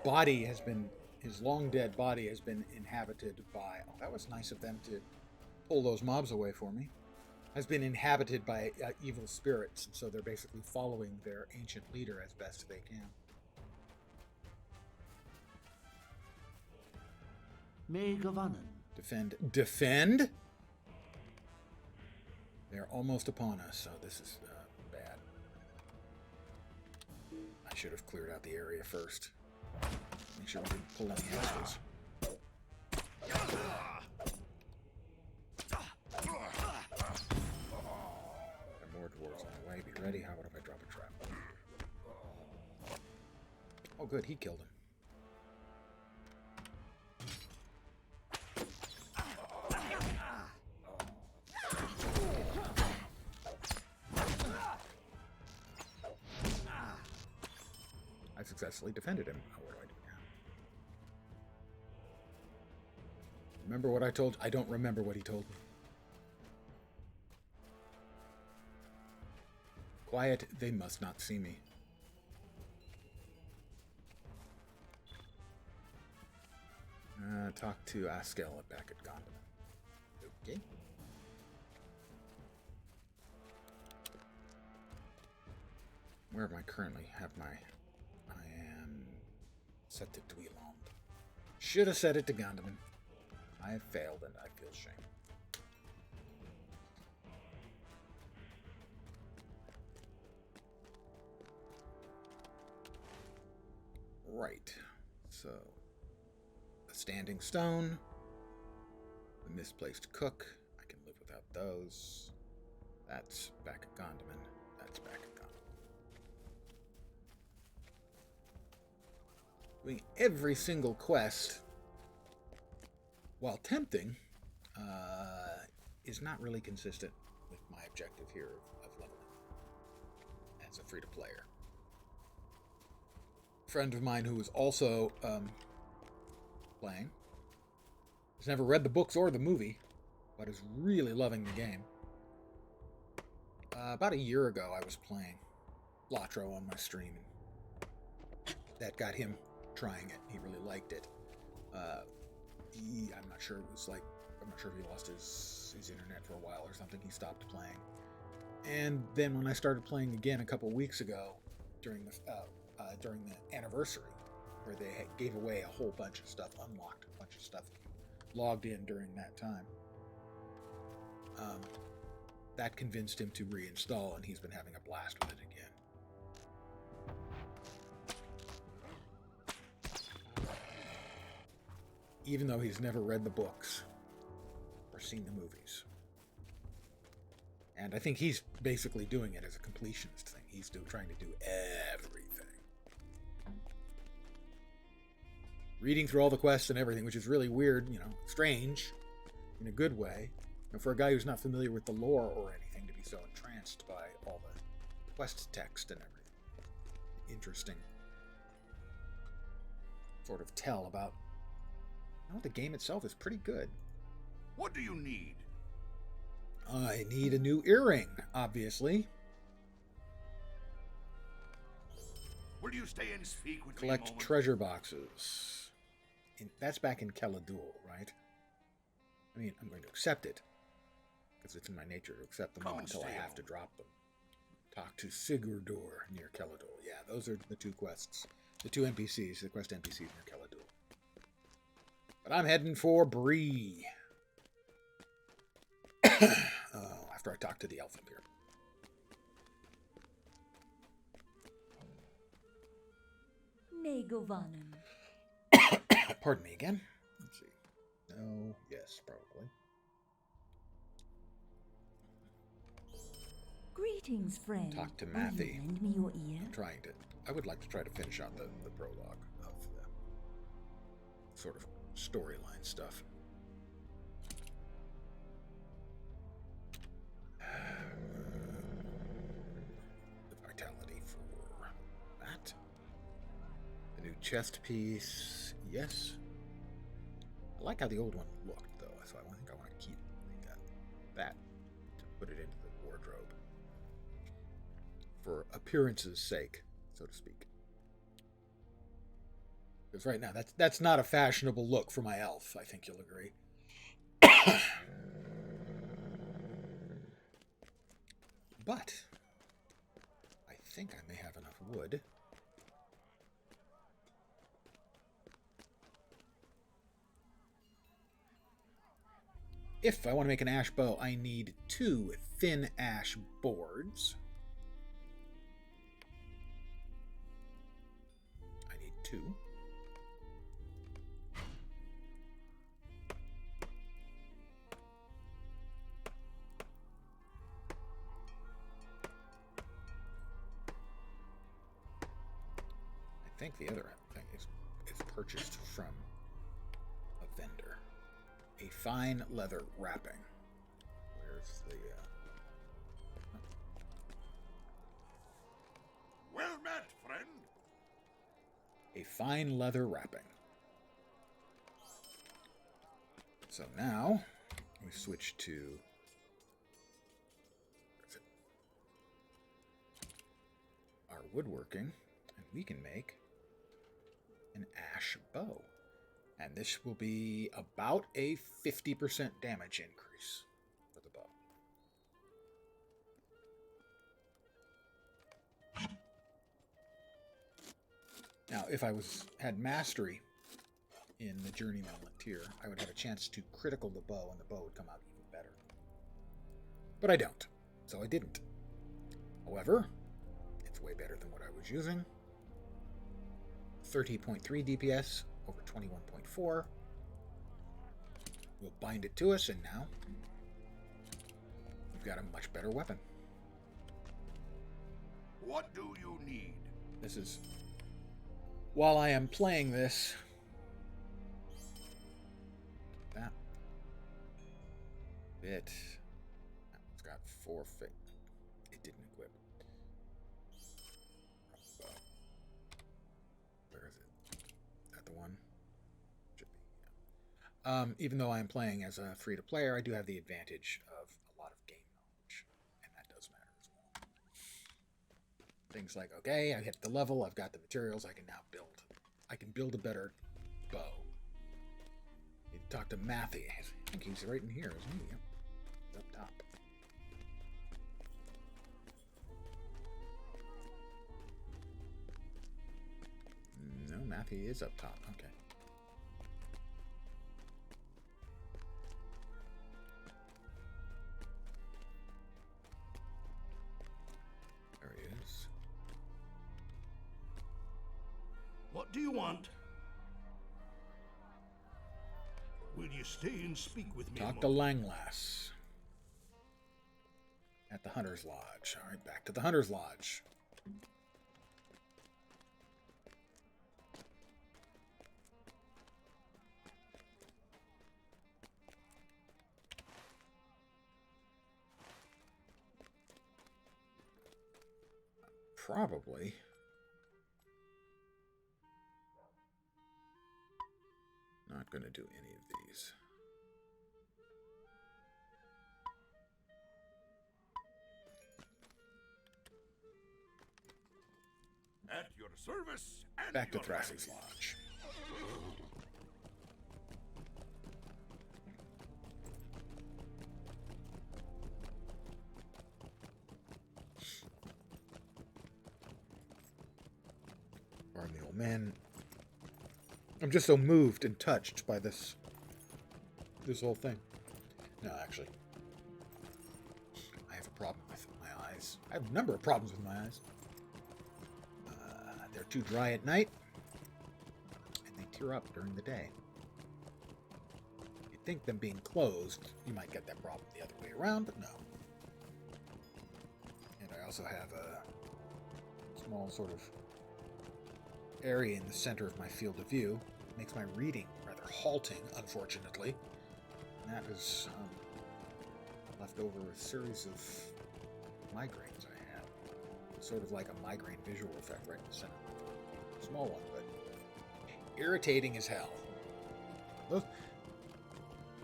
long dead body has been inhabited by, oh, that was nice of them to pull those mobs away for me, has been inhabited by evil spirits, and so they're basically following their ancient leader as best they can. Defend? They're almost upon us, so this is bad. I should have cleared out the area first. Make sure we didn't pull any extras. good, he killed him. I successfully defended him. Oh, what do I do now? Remember what I told? I don't remember what he told me. Quiet, they must not see me. Talk to Askel back at Goblin. Okay. Where am I currently? I am set to Dweeland. Should have set it to Gondaman. I have failed and I feel shame. Right. So, a standing stone, a misplaced cook. I can live without those. That's back at Gondaman. That's back at Gondaman. Doing every single quest, while tempting, is not really consistent with my objective here of leveling as a free-to-player. A friend of mine who was also playing has never read the books or the movie, but is really loving the game. About a year ago, I was playing LotRO on my stream, and that got him trying it. He really liked it. I'm not sure if he lost his internet for a while or something. He stopped playing. And then when I started playing again a couple weeks ago during the anniversary, where they gave away a whole bunch of stuff, unlocked a bunch of stuff if you logged in during that time, that convinced him to reinstall, and he's been having a blast with it again. Even though he's never read the books or seen the movies. And I think he's basically doing it as a completionist thing. He's trying to do everything. Reading through all the quests and everything, which is really weird, strange in a good way. And for a guy who's not familiar with the lore or anything to be so entranced by all the quest text and everything. Interesting sort of tell about the game itself is pretty good. What do you need? I need a new earring, obviously. Will you stay and speak with me a Collect moment? treasure boxes. That's back in Keladul, right? I mean, I'm going to accept it, because it's in my nature to accept them all until I have to drop them. Talk to Sigurdur near Keladul. Yeah, those are the two quests. The two NPCs, the quest NPCs near Keladul. But I'm heading for Bree. After I talk to the elf here. Negovanen. Pardon me again. Let's see. No. Yes, probably. Greetings, friend. Talk to Will Matthew. you lend me your ear? I would like to try to finish out the prologue of the sort of storyline stuff. The vitality for that. The new chest piece. Yes. I like how the old one looked, though, so I think I want to keep that to put it into the wardrobe for appearance's sake, so to speak. Because right now, that's not a fashionable look for my elf, I think you'll agree. But I think I may have enough wood. If I want to make an ash bow, I need 2 thin ash boards. I need 2. I think the other thing is purchased from a vendor. A fine leather wrapping. Where's the... Well met, friend. A fine leather wrapping. So now we switch to... Where's it? Our woodworking, and we can make an ash bow. And this will be about a 50% damage increase for the bow. Now, if I had mastery in the Journeyman tier, I would have a chance to critical the bow, and the bow would come out even better. But I don't, so I didn't. However, it's way better than what I was using. 30.3 DPS over 21.4. We'll bind it to us, and now we've got a much better weapon. What do you need? This is... While I am playing this... That bit... It's got 4 fit. It didn't equip. Where is it? Is that the one? Should be, yeah. Even though I'm playing as a free-to-player, I do have the advantage of a lot of game knowledge. And that does matter as well. Things like, okay, I hit the level, I've got the materials, I can now build. I can build a better bow. You talk to Matthew. I think he's right in here, isn't he? Yep. He's up top. No, Matthew is up top. Okay. There he is. What do you want? Will you stay and speak with me? Talk to Langlass. At the Hunter's Lodge. Alright, back to the Hunter's Lodge. Probably. Not going to do any of these. At your service and Back to your Thras's service. Lodge. Pardon the old man. I'm just so moved and touched by this whole thing. No, actually, I have a problem with my eyes. I have a number of problems with my eyes. They're too dry at night, and they tear up during the day. You'd think them being closed, you might get that problem the other way around, but no. And I also have a small sort of area in the center of my field of view. Makes my reading rather halting, unfortunately. And that is left over a series of migraines I have. Sort of like a migraine visual effect right in the center. Small one, but irritating as hell.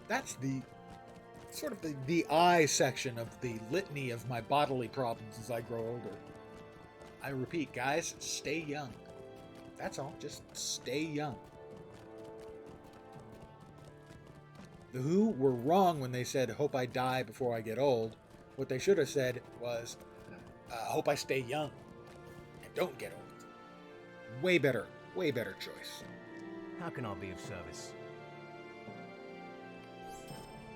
That's the sort of the eye section of the litany of my bodily problems as I grow older. I repeat, guys, stay young. That's all. Just stay young. The Who were wrong when they said, hope I die before I get old. What they should have said was, hope I stay young and don't get old. Way better choice. How can I be of service?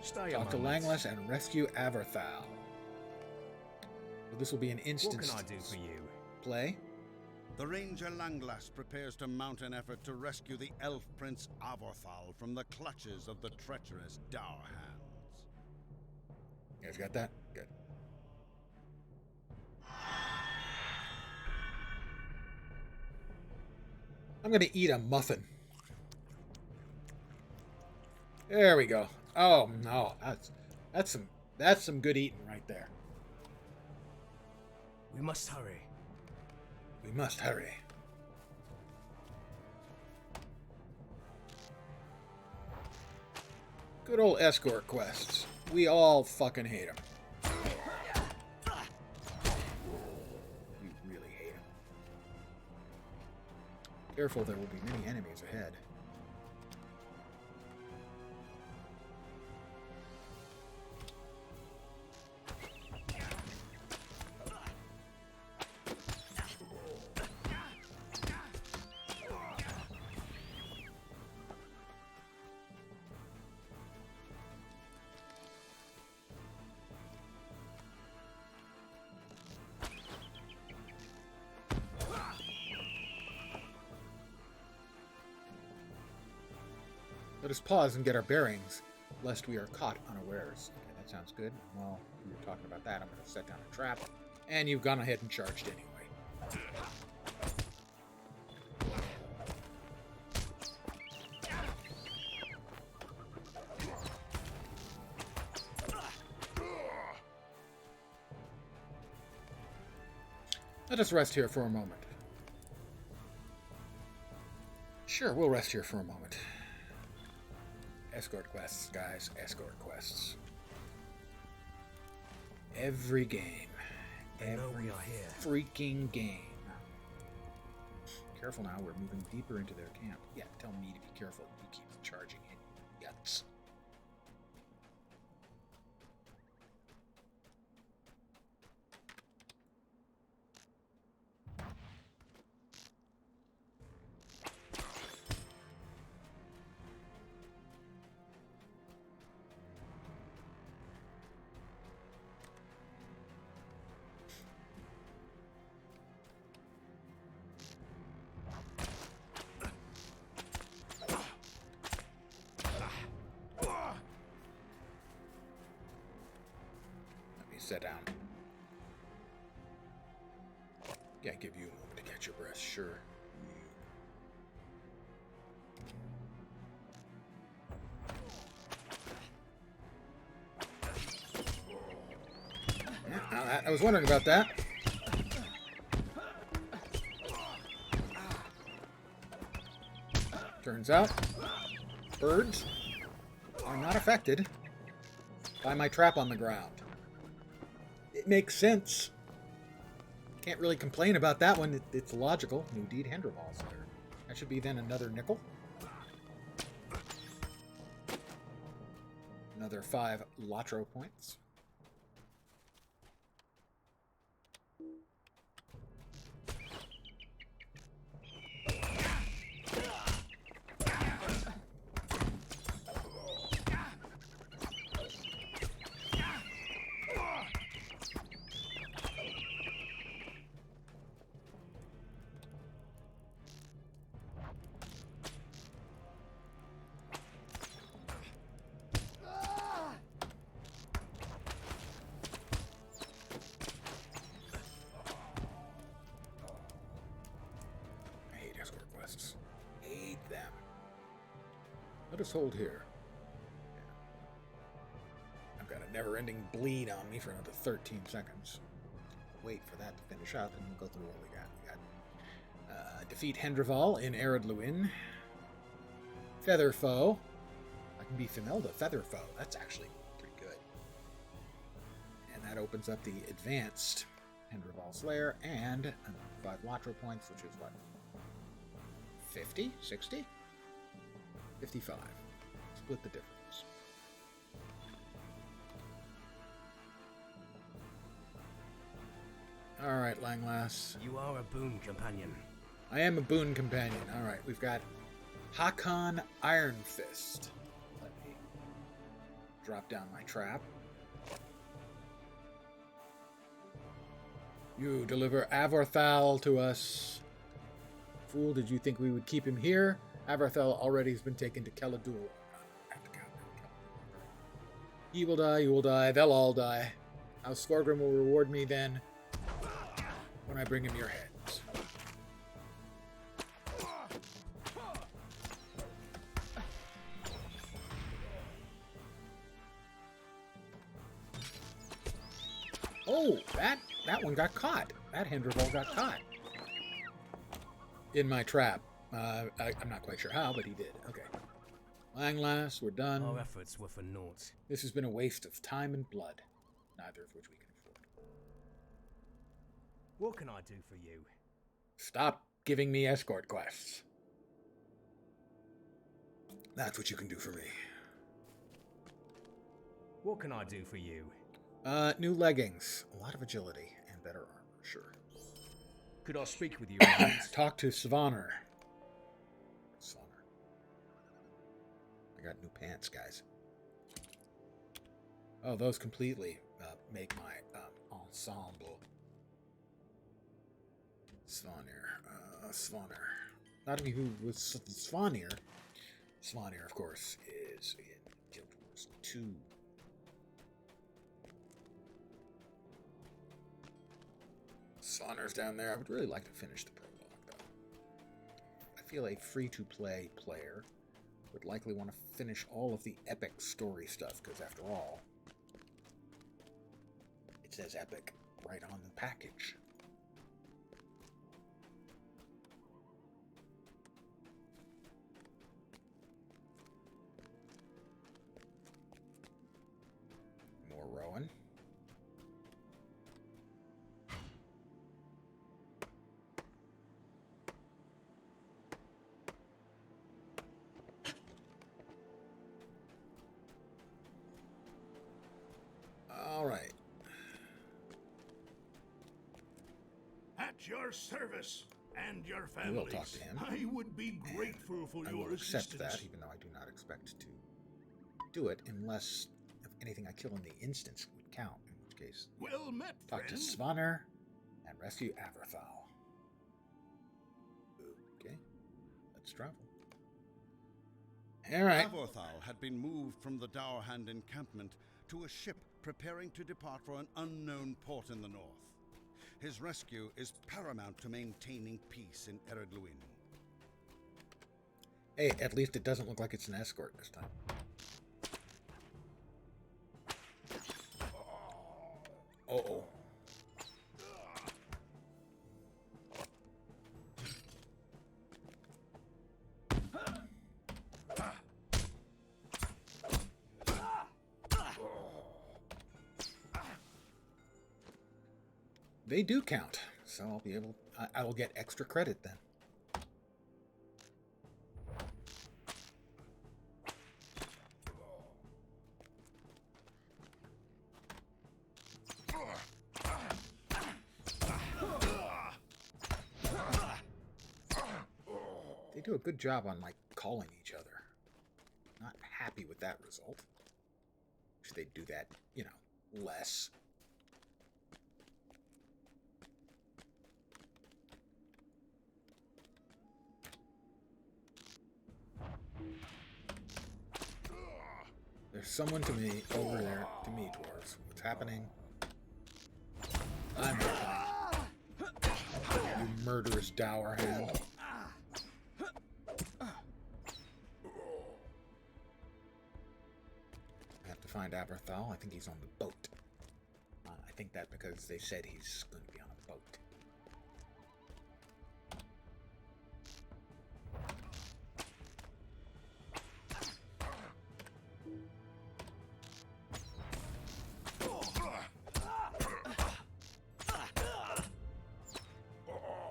Stay Talk to Langlass and rescue Averthal. This will be an instant What can I do for you? play. The Ranger Langlass prepares to mount an effort to rescue the elf prince Avorthal from the clutches of the treacherous Dourhands. You guys got that? Good. I'm gonna eat a muffin. There we go. Oh no, that's some good eating right there. We must hurry. We must hurry. Good old escort quests. We all fucking hate them. We really hate them. Careful, there will be many enemies ahead. Let us pause and get our bearings, lest we are caught unawares. Okay, that sounds good. Well, we were talking about that. I'm going to set down a trap, and you've gone ahead and charged anyway. Let us rest here for a moment. Sure, we'll rest here for a moment. Escort quests, guys. Escort quests. Every game. Every we are here. freaking game. Careful now, we're moving deeper into their camp. Yeah, tell me to be careful. You keep charging in guts. Sit down. Yeah, give you a moment to catch your breath, sure. Yeah, I was wondering about that. Turns out, birds are not affected by my trap on the ground. It makes sense. Can't really complain about that one. It's logical. New deed, Hendrabal's there. That should be then another nickel. Another 5 LotRO points. Hate them. Let us hold here. I've got a never-ending bleed on me for another 13 seconds. Wait for that to finish up, and we'll go through what we got. We got defeat Hendraval in Arid Luin. Feather Foe. I can be Finelda Feather Foe. That's actually pretty good. And that opens up the advanced Hendraval Slayer and 5 LotRO points, which is what? 50? 60? 55. Split the difference. Alright, Langlass. You are a boon companion. I am a boon companion. Alright, we've got Hakon Iron Fist. Let me drop down my trap. You deliver Avorthal to us. Fool, did you think we would keep him here? Avorthal already has been taken to Caladul. He will die, you will die, they'll all die. How Scoregrim will reward me then when I bring him your heads. Oh, that one got caught. That Hindervoll got caught. In my trap. I'm not quite sure how, but he did. Okay. Langlass, we're done. Our efforts were for naught. This has been a waste of time and blood, neither of which we can afford. What can I do for you? Stop giving me escort quests. That's what you can do for me. What can I do for you? New leggings, a lot of agility, and better armor, sure. Could I speak with you, please? Talk to Svanner. Svanner. I got new pants, guys. Oh, those completely make my ensemble. Svanner. Not me who was Svanir. Svanir, of course, is in Guild Wars 2. Svanir's down there. I would really like to finish the prologue, though. I feel a free-to-play player would likely want to finish all of the epic story stuff, because after all, it says epic right on the package. More Rowan. All right. At your service and your I families. will talk to him. I would be grateful for I your will accept assistance. that, even though I do not expect to do it unless if anything I kill in the instance would count, in which case Well met, talk to friend. Svanner and rescue Averthal. Okay, let's travel. All right. Avorthal had been moved from the Dowerhand encampment to a ship preparing to depart for an unknown port in the north. His rescue is paramount to maintaining peace in Eredluin. Hey, at least it doesn't look like it's an escort this time. Uh-oh. They do count, so I'll be able. I will get extra credit then. They do a good job on like calling each other. Not happy with that result. Wish they'd do that, you know, less. There's someone to me over there, to me, dwarves. What's happening? I'm happening. You murderous dour hand. I have to find Aberthal. I think he's on the boat. I think that because they said he's going to be on a boat.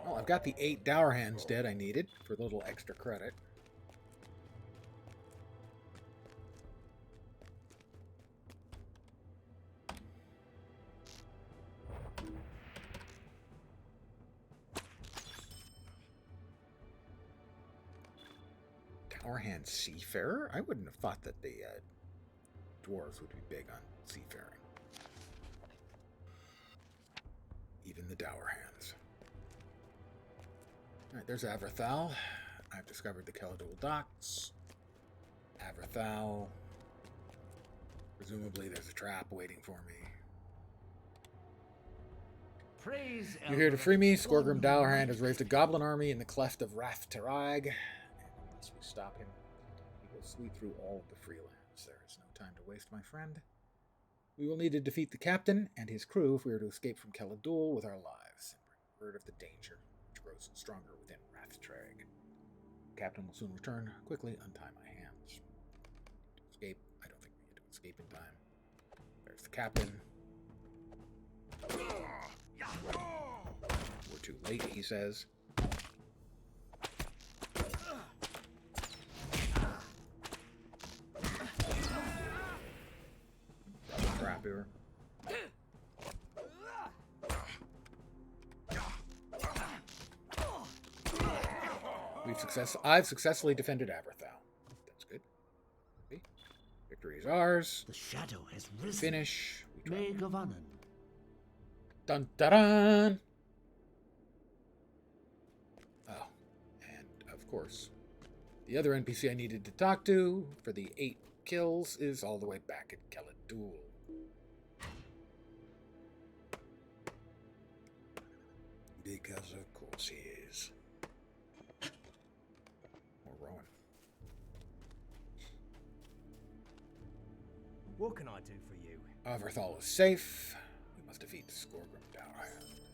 Well, I've got the 8 dour hands dead I needed for a little extra credit. Dourhand Seafarer? I wouldn't have thought that the dwarves would be big on seafaring. Even the dour hands. Alright, there's Averthal. I've discovered the Keladul docks. Averthal. Presumably there's a trap waiting for me. Praise You're here to free me. Scoregrim Dourhand has raised a goblin army in the cleft of Rath Tarag. And unless we stop him, he will sweep through all of the Freelands. There is no time to waste, my friend. We will need to defeat the captain and his crew if we are to escape from Caladul with our lives, and bring word of the danger, which grows stronger within Rathtrag. The captain will soon return. Quickly untie my hands. To escape. I don't think we get to escape in time. There's the captain. We're too late, he says. Crap here. I've successfully defended Aberthal. That's good. See? Victory is ours. The shadow has risen. Finish. May Gavanan. Dun dun dun! Oh, and of course, the other NPC I needed to talk to for the 8 kills is all the way back at Caladul. Because of course he is. Or Rowan. What can I do for you? Aberthal is safe. We must defeat the Scoregrim Tower.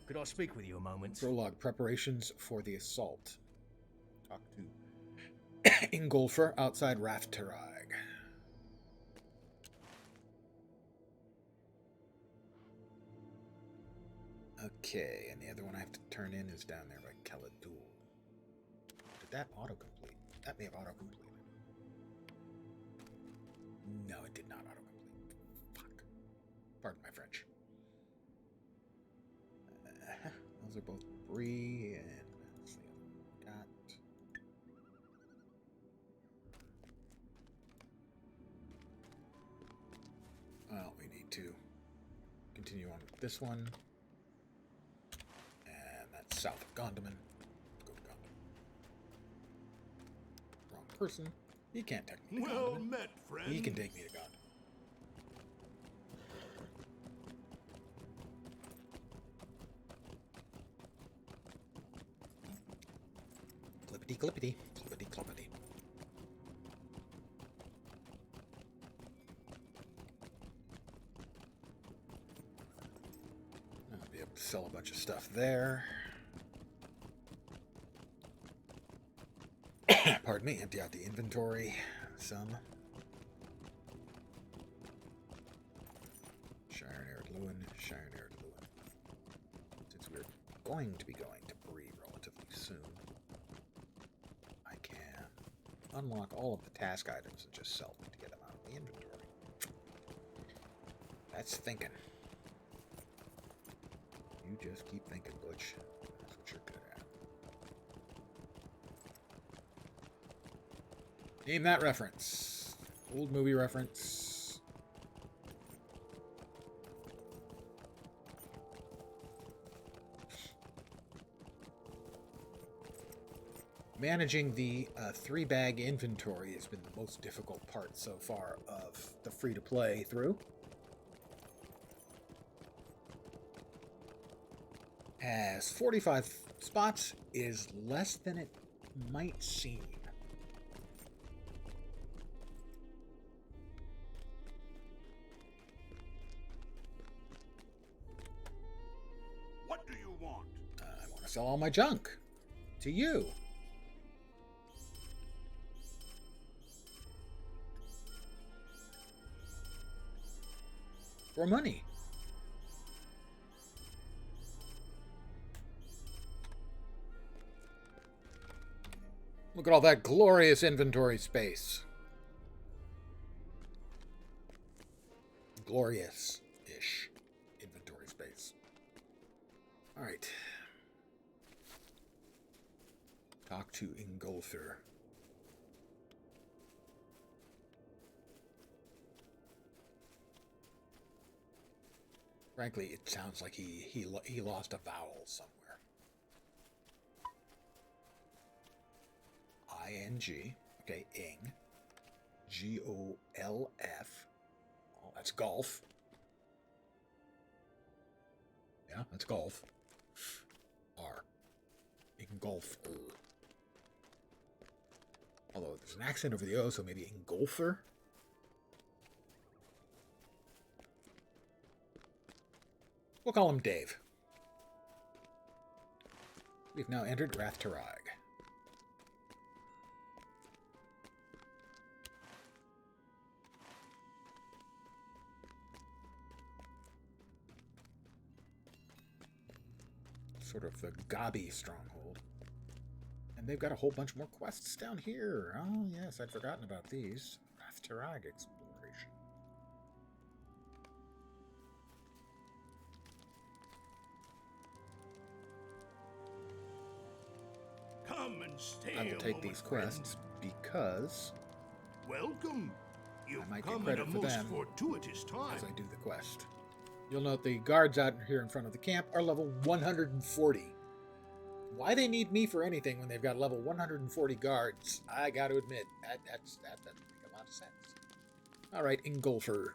Could I speak with you a moment? Prologue preparations for the assault. Talk to Engulfer outside Rathtrag. Okay, and the other one I have to turn in is down there by Caladul. Did that autocomplete? That may have autocompleted. No, it did not autocomplete. Fuck. Pardon my French. Those are both Bree and that's the other one we got. Well, we need to continue on with this one. And that's south of Gondaman. Go to Gondaman. Wrong person. He can't take me to Well Gondaman. met, friend. He can take me to Gondaman. Clippity clippity, clippity cloppity. I'll be able to sell a bunch of stuff there. Pardon me, empty out the inventory. Some. Shire Air Lewin, Shire Air Lewin. Since we're going to be going to Bree relatively soon, I can unlock all of the task items and just sell them to get them out of the inventory. That's thinking. You just keep thinking, Butch. That's what you're good at. Name that reference. Old movie reference. Managing the 3-bag inventory has been the most difficult part so far of the free-to-play through. As 45 spots is less than it might seem. What do you want? I want to sell all my junk to you. For money. Look at all that glorious inventory space. Glorious-ish inventory space. All right. Talk to Engulfer. Frankly, it sounds like he lost a vowel somewhere. I-N-G. Okay, ing. G-O-L-F. Oh, that's golf. Yeah, that's golf. R. Engulfer. Although there's an accent over the O, so maybe Engulfer. We'll call him Dave. We've now entered Rathtarag. Sort of the Gabi stronghold. And they've got a whole bunch more quests down here. Oh, yes, I'd forgotten about these. Rathtarag exploration. Come and stay. I will take these quests because Welcome. You've I might get come credit at a for most them fortuitous time. as I do the quest. You'll note the guards out here in front of the camp are level 140. Why they need me for anything when they've got level 140 guards, I got to admit, that doesn't make a lot of sense. All right, Engulfer.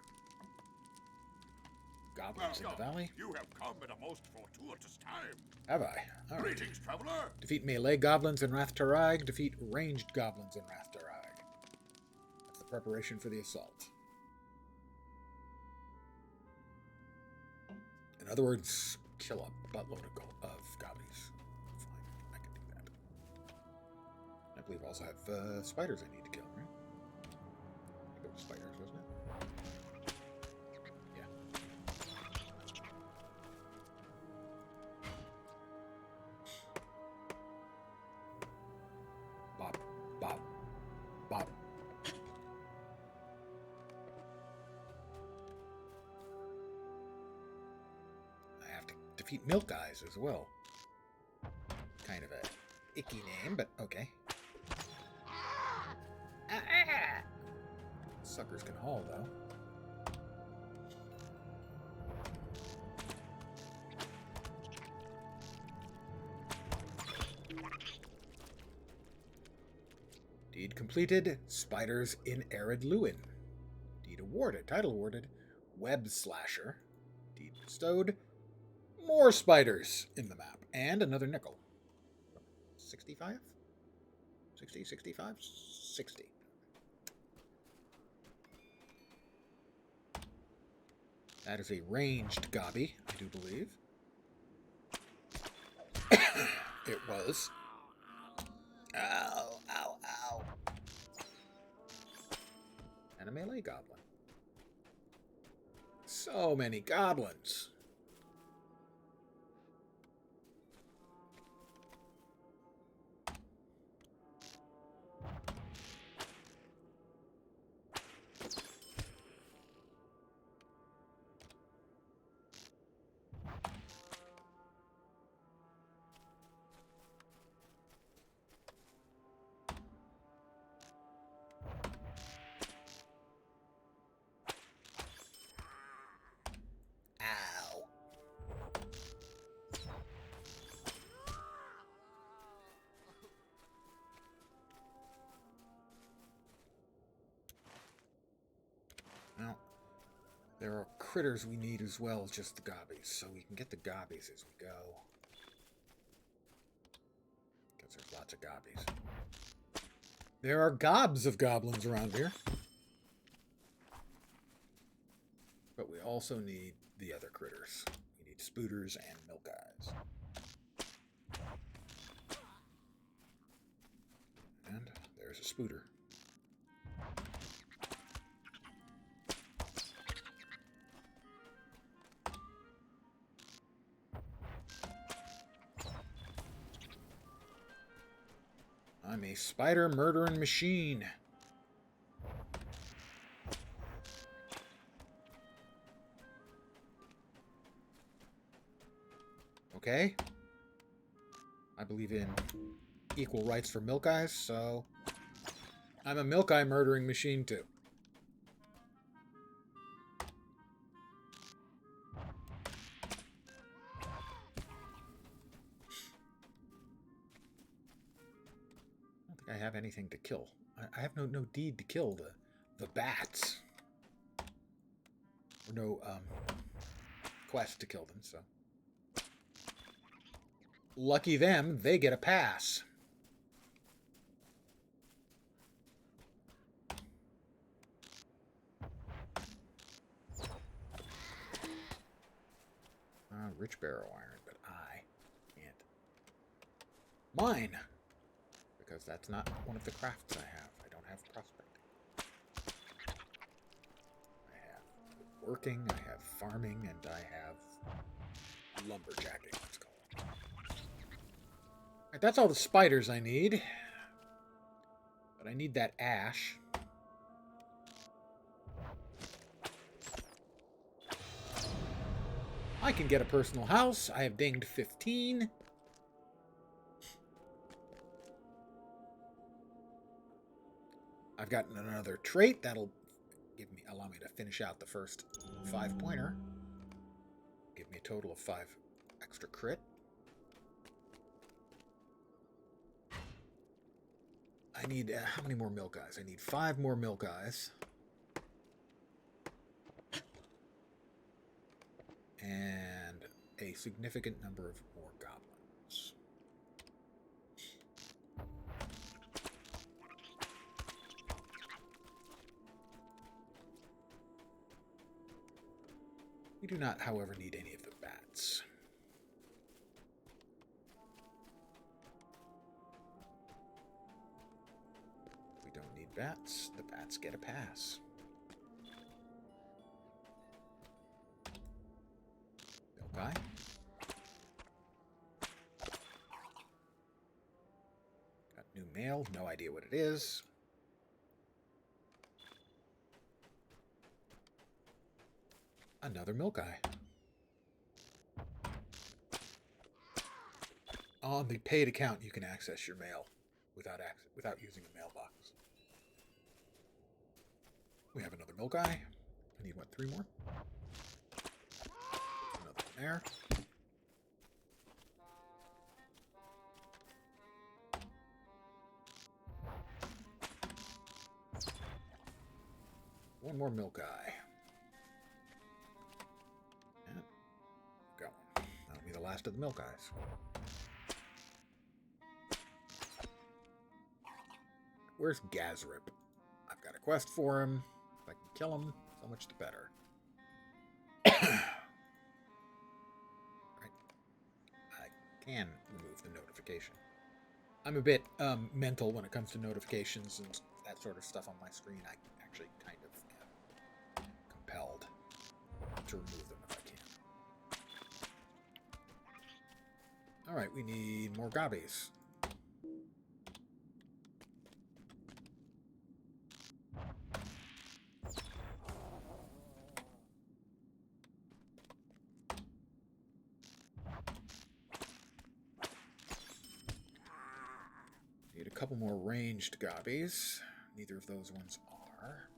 Goblins in the valley. You have come at a most fortuitous time. Have I? All right. Greetings, traveler. Defeat melee goblins in Rathtarag. Defeat ranged goblins in Rathtarag. That's the preparation for the assault. In other words, kill a buttload of gobbies. Fine, I can do that. I believe I also have spiders I need to kill, right? I think it was spiders, wasn't it? Yeah. Bop, bop, bop. I have to defeat Milk Eyes as well. Kind of a icky name, but okay. Suckers can haul, though. Deed completed. Spiders in Arid Lewin. Deed awarded. Title awarded. Web Slasher. Deed bestowed. More spiders in the map. And another nickel. 65? 60, 65? 60. That is a ranged gobby, I do believe. It was. Ow, ow, ow. And a melee goblin. So many goblins. Now, there are critters we need as well as just the gobbies, so we can get the gobbies as we go. Because there's lots of gobbies. There are gobs of goblins around here. But we also need the other critters. We need spooters and milk eyes. And there's a spooter. I'm a spider murdering machine. Okay. I believe in equal rights for milk eyes, so I'm a milk eye murdering machine too. I have anything to kill. I have no deed to kill the bats. Or no quest to kill them, so. Lucky them, they get a pass. rich barrow iron, but I can't mine because that's not one of the crafts I have. I don't have prospecting. I have working, I have farming, and I have lumberjacking, let's call it. Alright, that's all the spiders I need. But I need that ash. I can get a personal house. I have dinged 15. I've gotten another trait that'll allow me to finish out the first 5-pointer. Give me a total of 5 extra crit. I need how many more milk eyes? I need 5 more milk eyes. And a significant number of more goblins. We do not, however, need any of the bats. We don't need bats. The bats get a pass. Milk eye. Got new mail. No idea what it is. Another milk eye. On the paid account, you can access your mail without using a mailbox. We have another milk eye. I need, what, 3 more? Another one there. One more milk eye. And go. That'll be the last of the milk eyes. Where's Gazrip? I've got a quest for him. If I can kill him, so much the better. Right. I can remove the notification. I'm a bit mental when it comes to notifications and that sort of stuff on my screen. I actually kind of am compelled to remove them if I can. Alright, we need more gobbies. Need a couple more ranged gobbies. Neither of those ones are.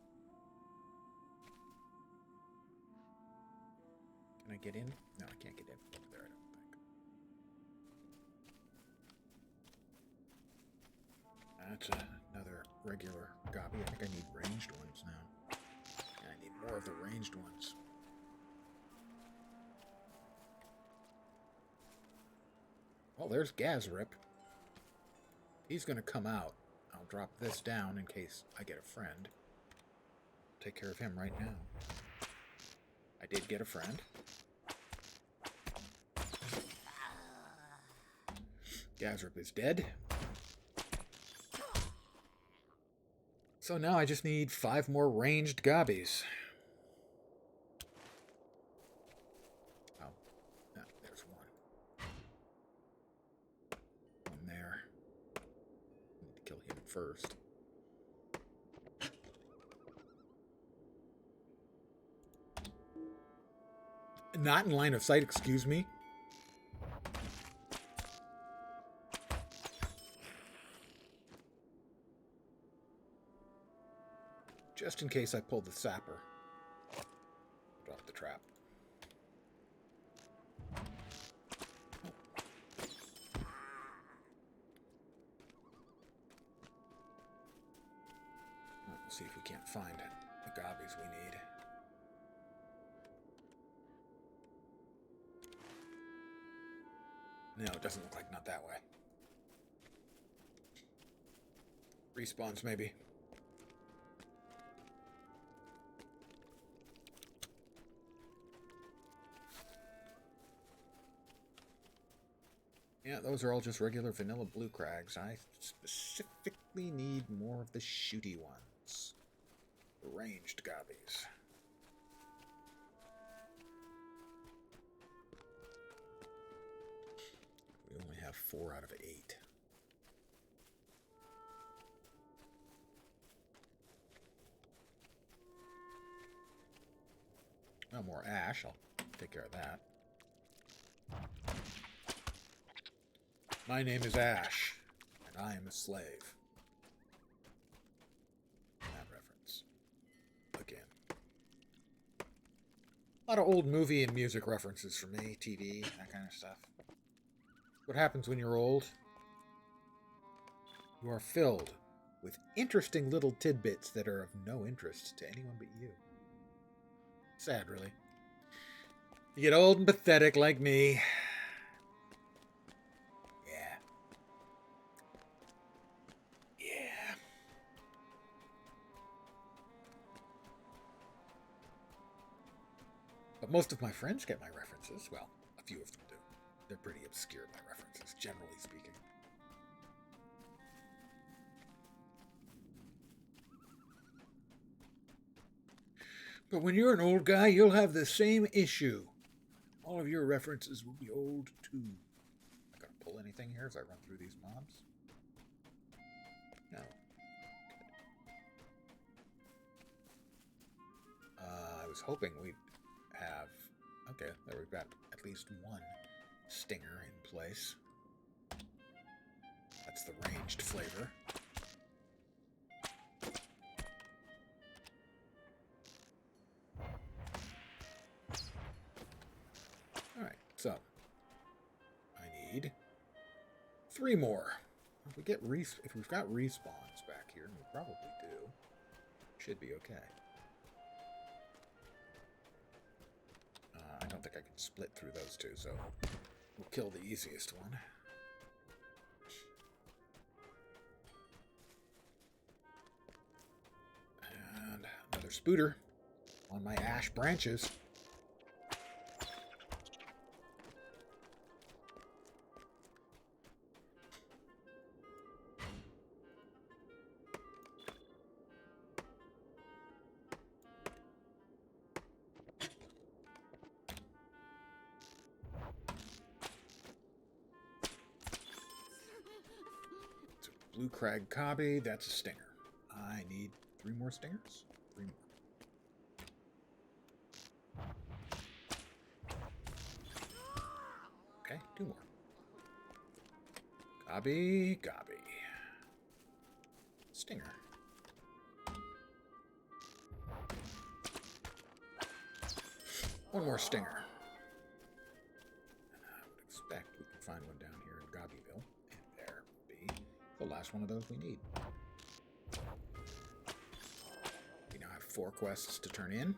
Can I get in? No, I can't get in over there, I don't think. That's another regular gobby. I think I need ranged ones now. And I need more of the ranged ones. Well, there's Gazrip. He's going to come out. I'll drop this down in case I get a friend. Take care of him right now. I did get a friend. Gazrip is dead. So now I just need 5 more ranged gobbies. Oh, no, there's one. One there. Need to kill him first. Not in line of sight, excuse me. Just in case I pull the sapper. Drop the trap. We'll see if we can't find the gobbies we need. No, it doesn't look like not that way. Respawns, maybe. Yeah, those are all just regular vanilla blue crags. I specifically need more of the shooty ones. The ranged gobbies. We only have 4 out of 8. No more ash. I'll take care of that. My name is Ash, and I am a slave. That reference. Again. A lot of old movie and music references for me, TV, that kind of stuff. What happens when you're old? You are filled with interesting little tidbits that are of no interest to anyone but you. Sad, really. You get old and pathetic like me. Yeah. Yeah. But most of my friends get my references. Well, a few of them do. They're pretty obscure, my references, generally speaking. But when you're an old guy, you'll have the same issue. All of your references will be old, too. Am I going to pull anything here as I run through these mobs? No. I was hoping we'd have... Okay, there we've got at least one stinger in place. That's the ranged flavor. Alright, so I need 3 more. If we get if we've got respawns back here, and we probably do, should be okay. I don't think I can split through those two, so we'll kill the easiest one. And another spooter on my ash branches. Blue Crag Cobby, that's a stinger. I need 3 more stingers? 3 more. Okay, 2 more. Cobby, Cobby. Stinger. One more stinger. And I would expect we can find one down here in Gobbyville. And there will be the last one of those we need. We now have 4 quests to turn in.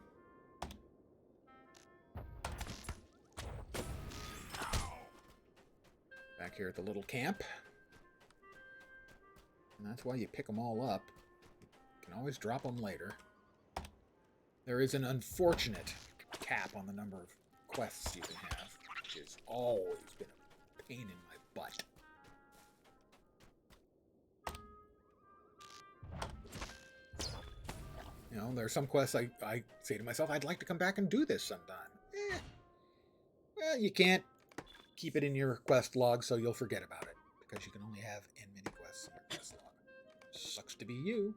Back here at the little camp. And that's why you pick them all up. You can always drop them later. There is an unfortunate cap on the number of quests you can have, which has always been a pain in my butt. You know, there are some quests I say to myself, I'd like to come back and do this sometime. Well, you can't keep it in your quest log, so you'll forget about it, because you can only have N many quests in your quest log. Sucks to be you.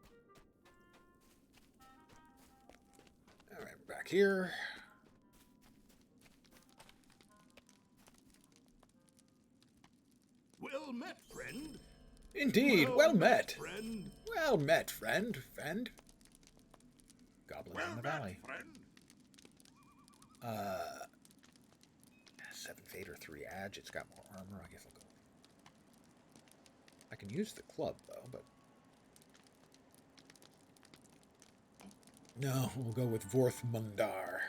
Alright, we're back here. Well met, friend. Indeed, well met. Friend. Well met, friend. Goblin Well in the met, valley. friend. 7 Fade or 3 Edge. It's got more armor. I guess I'll go. I can use the club, though, but... No, we'll go with Vorth Mundar.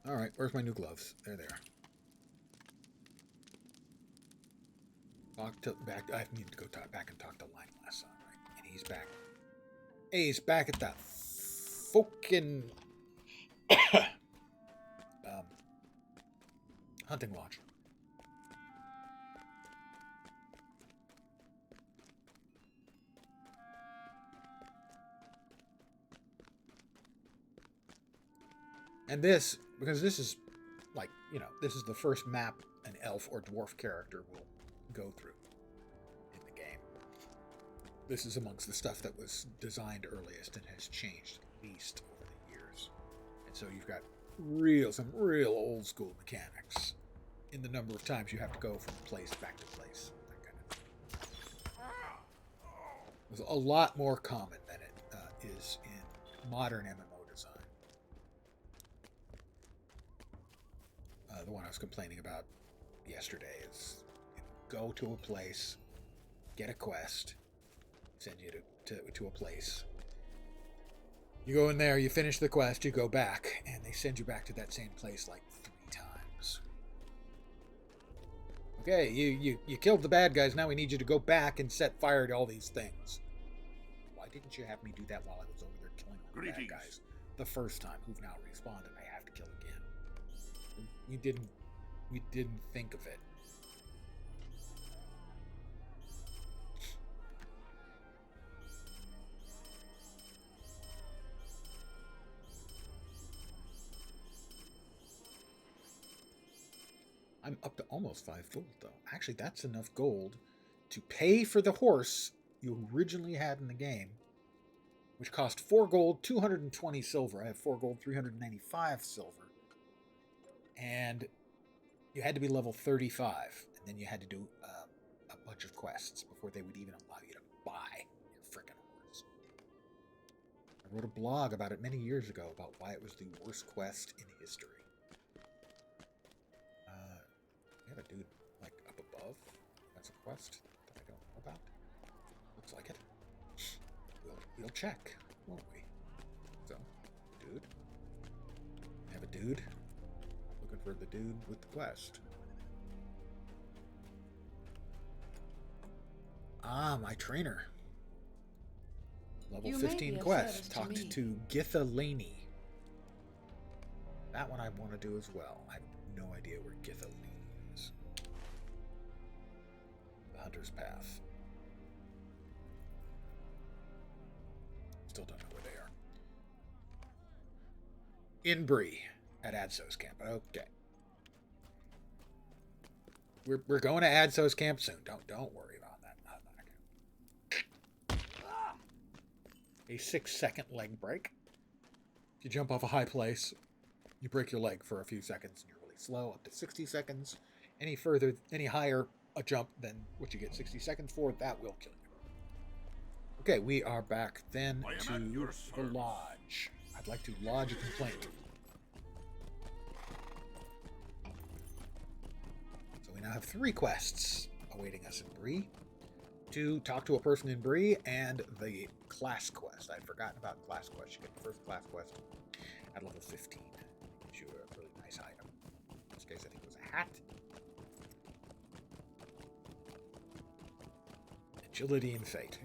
Alright, where's my new gloves? There they are. I need to go back and talk to Langlass, right? And he's back. Hey, he's back at the fucking Hunting Lodge. And this, because this is like, you know, this is the first map an elf or dwarf character will go through in the game. This is amongst the stuff that was designed earliest and has changed least over the years. And so you've got some real old school mechanics in the number of times you have to go from place back to place. That kind of thing. It's a lot more common than it is in modern MMO design. The one I was complaining about yesterday is, you know, go to a place, get a quest, send you to a place. You go in there, you finish the quest, you go back, and they send you back to that same place like 3 times. Okay, you killed the bad guys, now we need you to go back and set fire to all these things. Why didn't you have me do that while I was over there killing all the bad guys the first time, who've now respawned and I have to kill again? We didn't think of it. I'm up to almost 5 gold, though. Actually, that's enough gold to pay for the horse you originally had in the game, which cost 4 gold, 220 silver. I have 4 gold, 395 silver. And you had to be level 35, and then you had to do a bunch of quests before they would even allow you to buy your frickin' horse. I wrote a blog about it many years ago about why it was the worst quest in history. We have a dude, like, up above. That's a quest that I don't know about. Looks like it. We'll check, won't we? So, dude. We have a dude. Looking for the dude with the quest. Ah, my trainer. Level 15 quest. Talked to Githa Laney. That one I want to do as well. I have no idea where Githa Laney is. The Hunter's Path. Still don't know where they are. In Bree at Adso's camp. Okay. We're going to Adso's camp soon. Don't worry about that. A 6-second leg break. If you jump off a high place, you break your leg for a few seconds and you're really slow, up to 60 seconds. Any higher a jump than what you get 60 seconds for, that will kill you. Okay, we are back then to the lodge. I'd like to lodge a complaint. So we now have 3 quests awaiting us in Bree. To talk to a person in Bree, and the class quest. I'd forgotten about class quest. You get the first class quest at level 15. It gives you a really nice item. In this case, I think it was a hat. Agility and Fate.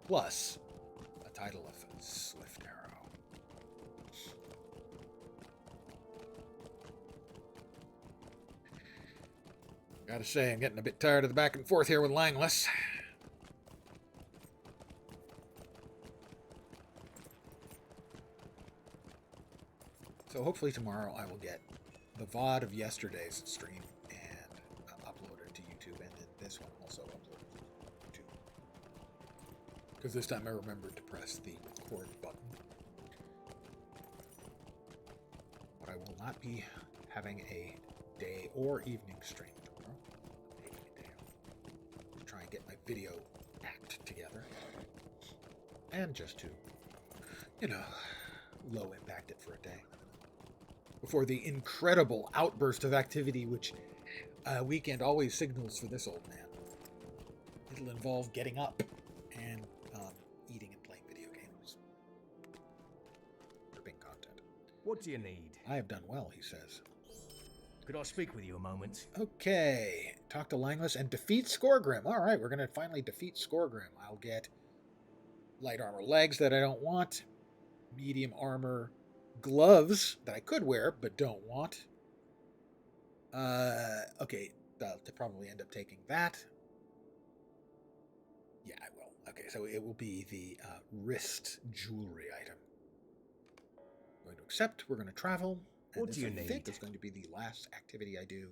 Plus, a title of Swift Arrow. Gotta say, I'm getting a bit tired of the back and forth here with Langless. So hopefully tomorrow I will get the VOD of yesterday's stream and upload it to YouTube, and then this one also uploaded to YouTube. Because this time I remembered to press the record button. But I will not be having a day or evening stream tomorrow. Taking a day off to try and get my video act together. And just to, you know, low impact it for a day. Before the incredible outburst of activity which weekend always signals for this old man. It'll involve getting up and eating and playing video games. Ripping content. What do you need? I have done well, he says. Could I speak with you a moment? Okay. Talk to Langless and defeat Scoregrim. Alright, we're going to finally defeat Scoregrim. I'll get light armor legs that I don't want. Medium armor gloves that I could wear but don't want. Okay, they'll probably end up taking that. Yeah, I will. Okay, so it will be the wrist jewelry item. I'm going to accept. We're going to travel. And What this, do you I think, need? is going to be the last activity I do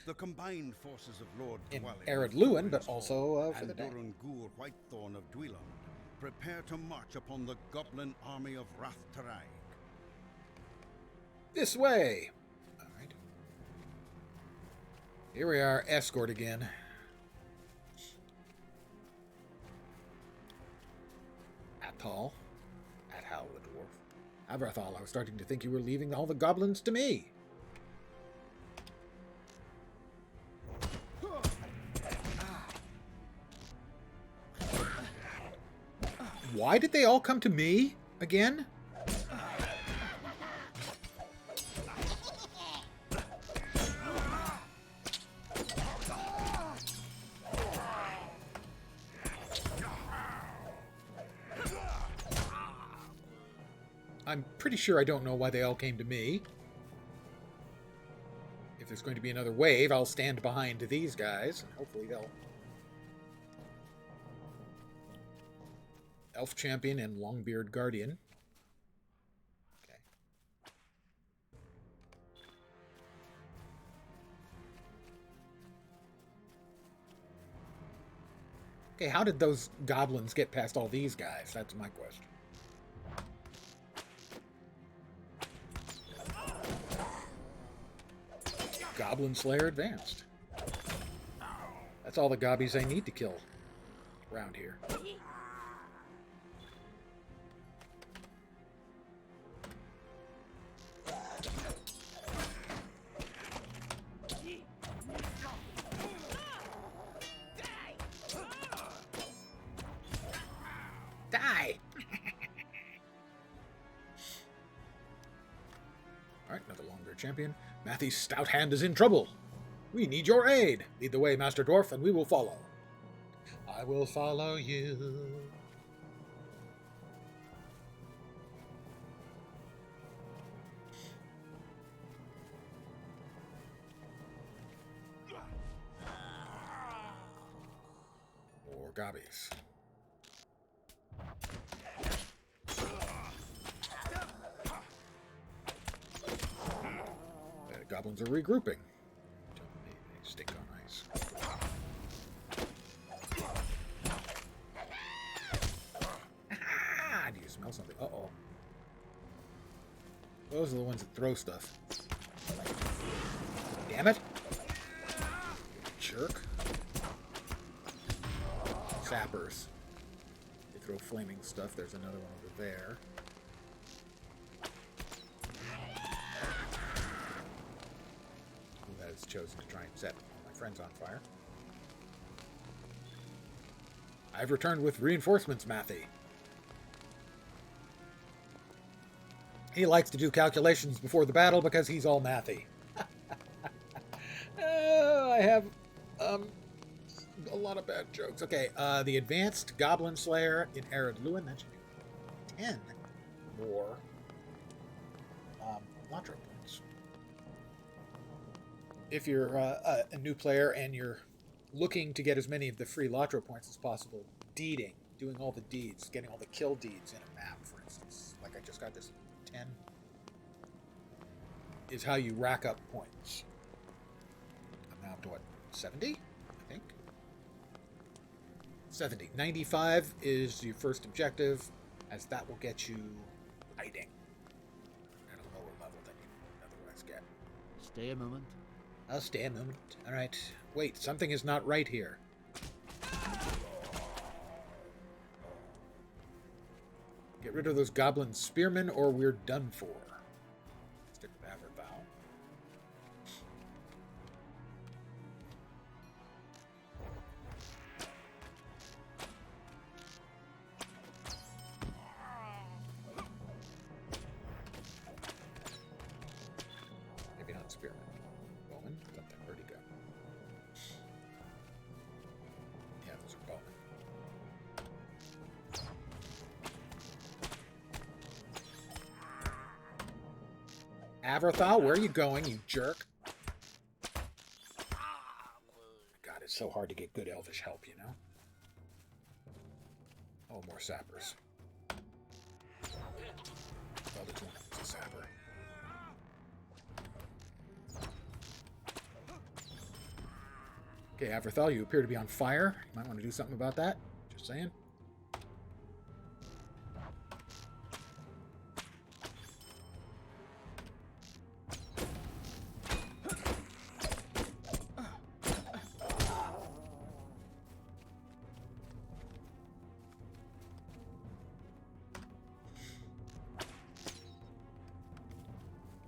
The combined forces of Lord in Dwellin, Ered Luin, but Thorin's Hall, also for the and day. Durun Gur Whitethorn of Dwelon prepare to march upon the Goblin army of Rath Tarag. This way! Alright. Here we are, escort again. Athal the dwarf. Avrathal, I was starting to think you were leaving all the goblins to me. Why did they all come to me again? I'm pretty sure I don't know why they all came to me. If there's going to be another wave, I'll stand behind these guys, and hopefully they'll... Elf Champion and Longbeard Guardian. Okay. Okay, how did those goblins get past all these guys? That's my question. Goblin Slayer advanced. That's all the gobbies I need to kill around here. Die! Alright, another Longbeard champion. Matthie's stout hand is in trouble. We need your aid. Lead the way, Master Dwarf, and we will follow. I will follow you. More gobbies. The goblins are regrouping. Stick on ice. Ah, do you smell something? Uh-oh. Those are the ones that throw stuff. Damn it. Jerk. Sappers. They throw flaming stuff. There's another one over there. Who has chosen to try and set my friends on fire. I've returned with reinforcements, Matthie. He likes to do calculations before the battle because he's all Matthie. I have a lot of bad jokes. Okay, the advanced Goblin Slayer in Ered Luin. That should be 10 more LotRO points. If you're a new player and you're looking to get as many of the free LotRO points as possible, deeding, doing all the deeds, getting all the kill deeds in a map, for instance, like I just got this 10, is how you rack up points. I'm now up to what, 70, I think? 70. 95 is your first objective, as that will get you hiding at a lower level than you otherwise get. Stay a moment. I'll stay a moment. Alright. Wait, something is not right here. Get rid of those goblin spearmen or we're done for. Stick with Averbow. Maybe not spearmen. Bowman? Let that birdie go. Yeah, those are bowmen. Averthal, where are you going, you jerk? It's so hard to get good elvish help, you know? Oh, more sappers. Well, there's one of them's a sapper. Okay, Averthal, you appear to be on fire. You might want to do something about that. Just saying.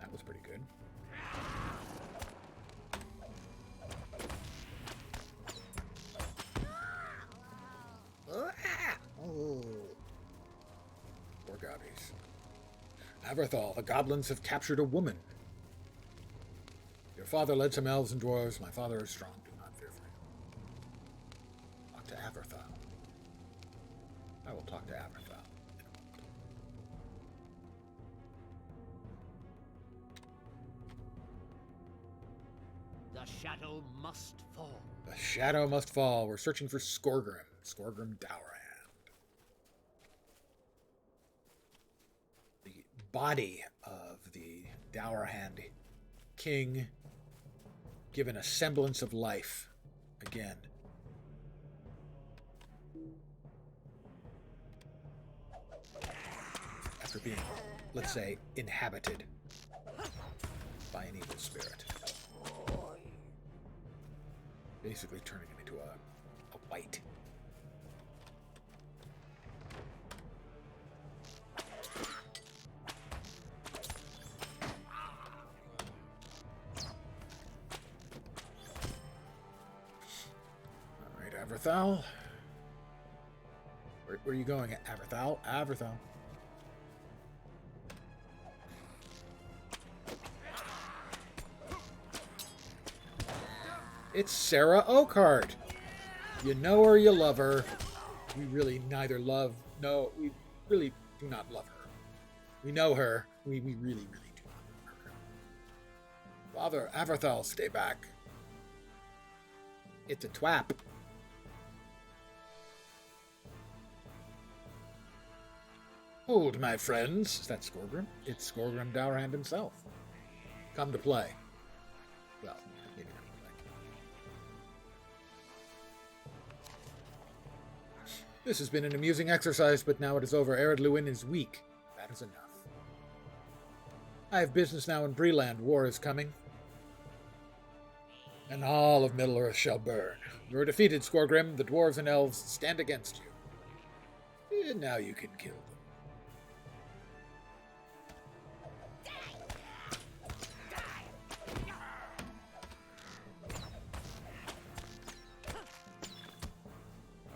That was pretty good. Oh. Poor gobbies. Averthal, the goblins have captured a woman. Your father led some elves and dwarves. My father is strong. Do not fear for him. Talk to Averthal. I will talk to Averthal in a moment. The shadow must fall. The shadow must fall. We're searching for Scoregrim. Scoregrim Dowerhand. The body of the Dowerhand king, given a semblance of life again. After being, let's say, inhabited by an evil spirit. Basically turning him into a white. Alright, Averthal. Where are you going, Averthal? Averthal. It's Sarah Oakhart. You know her, you love her. We really neither love... No, we really do not love her. We know her. We really, really do not love her. Father, Averthal, stay back. It's a twap. Hold, my friends. Is that Scoregrim? It's Scoregrim Dowerhand himself. Come to play. Well, maybe not. This has been an amusing exercise, but now it is over. Ered Luin is weak. That is enough. I have business now in Breland. War is coming. And all of Middle-earth shall burn. You are defeated, Scoregrim. The dwarves and elves stand against you. And now you can kill them.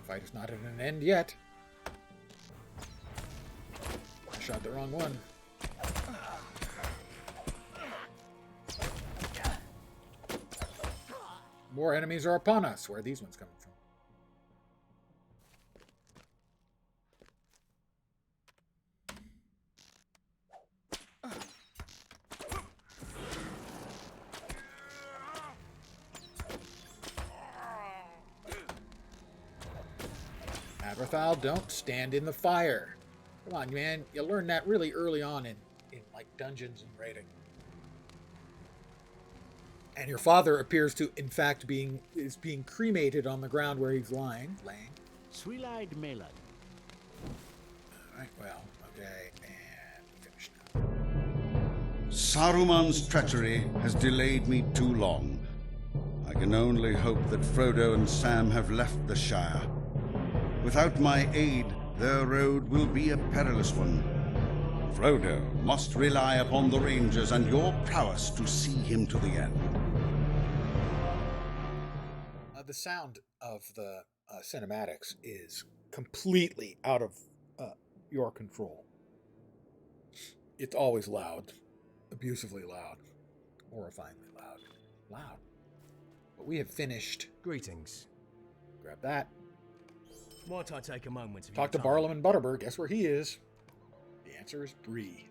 Fight is not at an end yet. I shot the wrong one. More enemies are upon us. Where are these ones coming from? Averthal, don't stand in the fire. Come on, man. You learned that really early on in like dungeons and raiding. And your father appears to, in fact, being cremated on the ground where he's laying. Swilide Melon. Alright, well, okay, and finish now. Saruman's treachery has delayed me too long. I can only hope that Frodo and Sam have left the Shire. Without my aid, their road will be a perilous one. Frodo must rely upon the Rangers and your prowess to see him to the end. The sound of the cinematics is completely out of your control. It's always loud, abusively loud, horrifyingly loud. Loud. But we have finished. Greetings. Grab that. Might I take a moment of Talk to your time? Barlam and Butterbur. Guess where he is? The answer is Bree.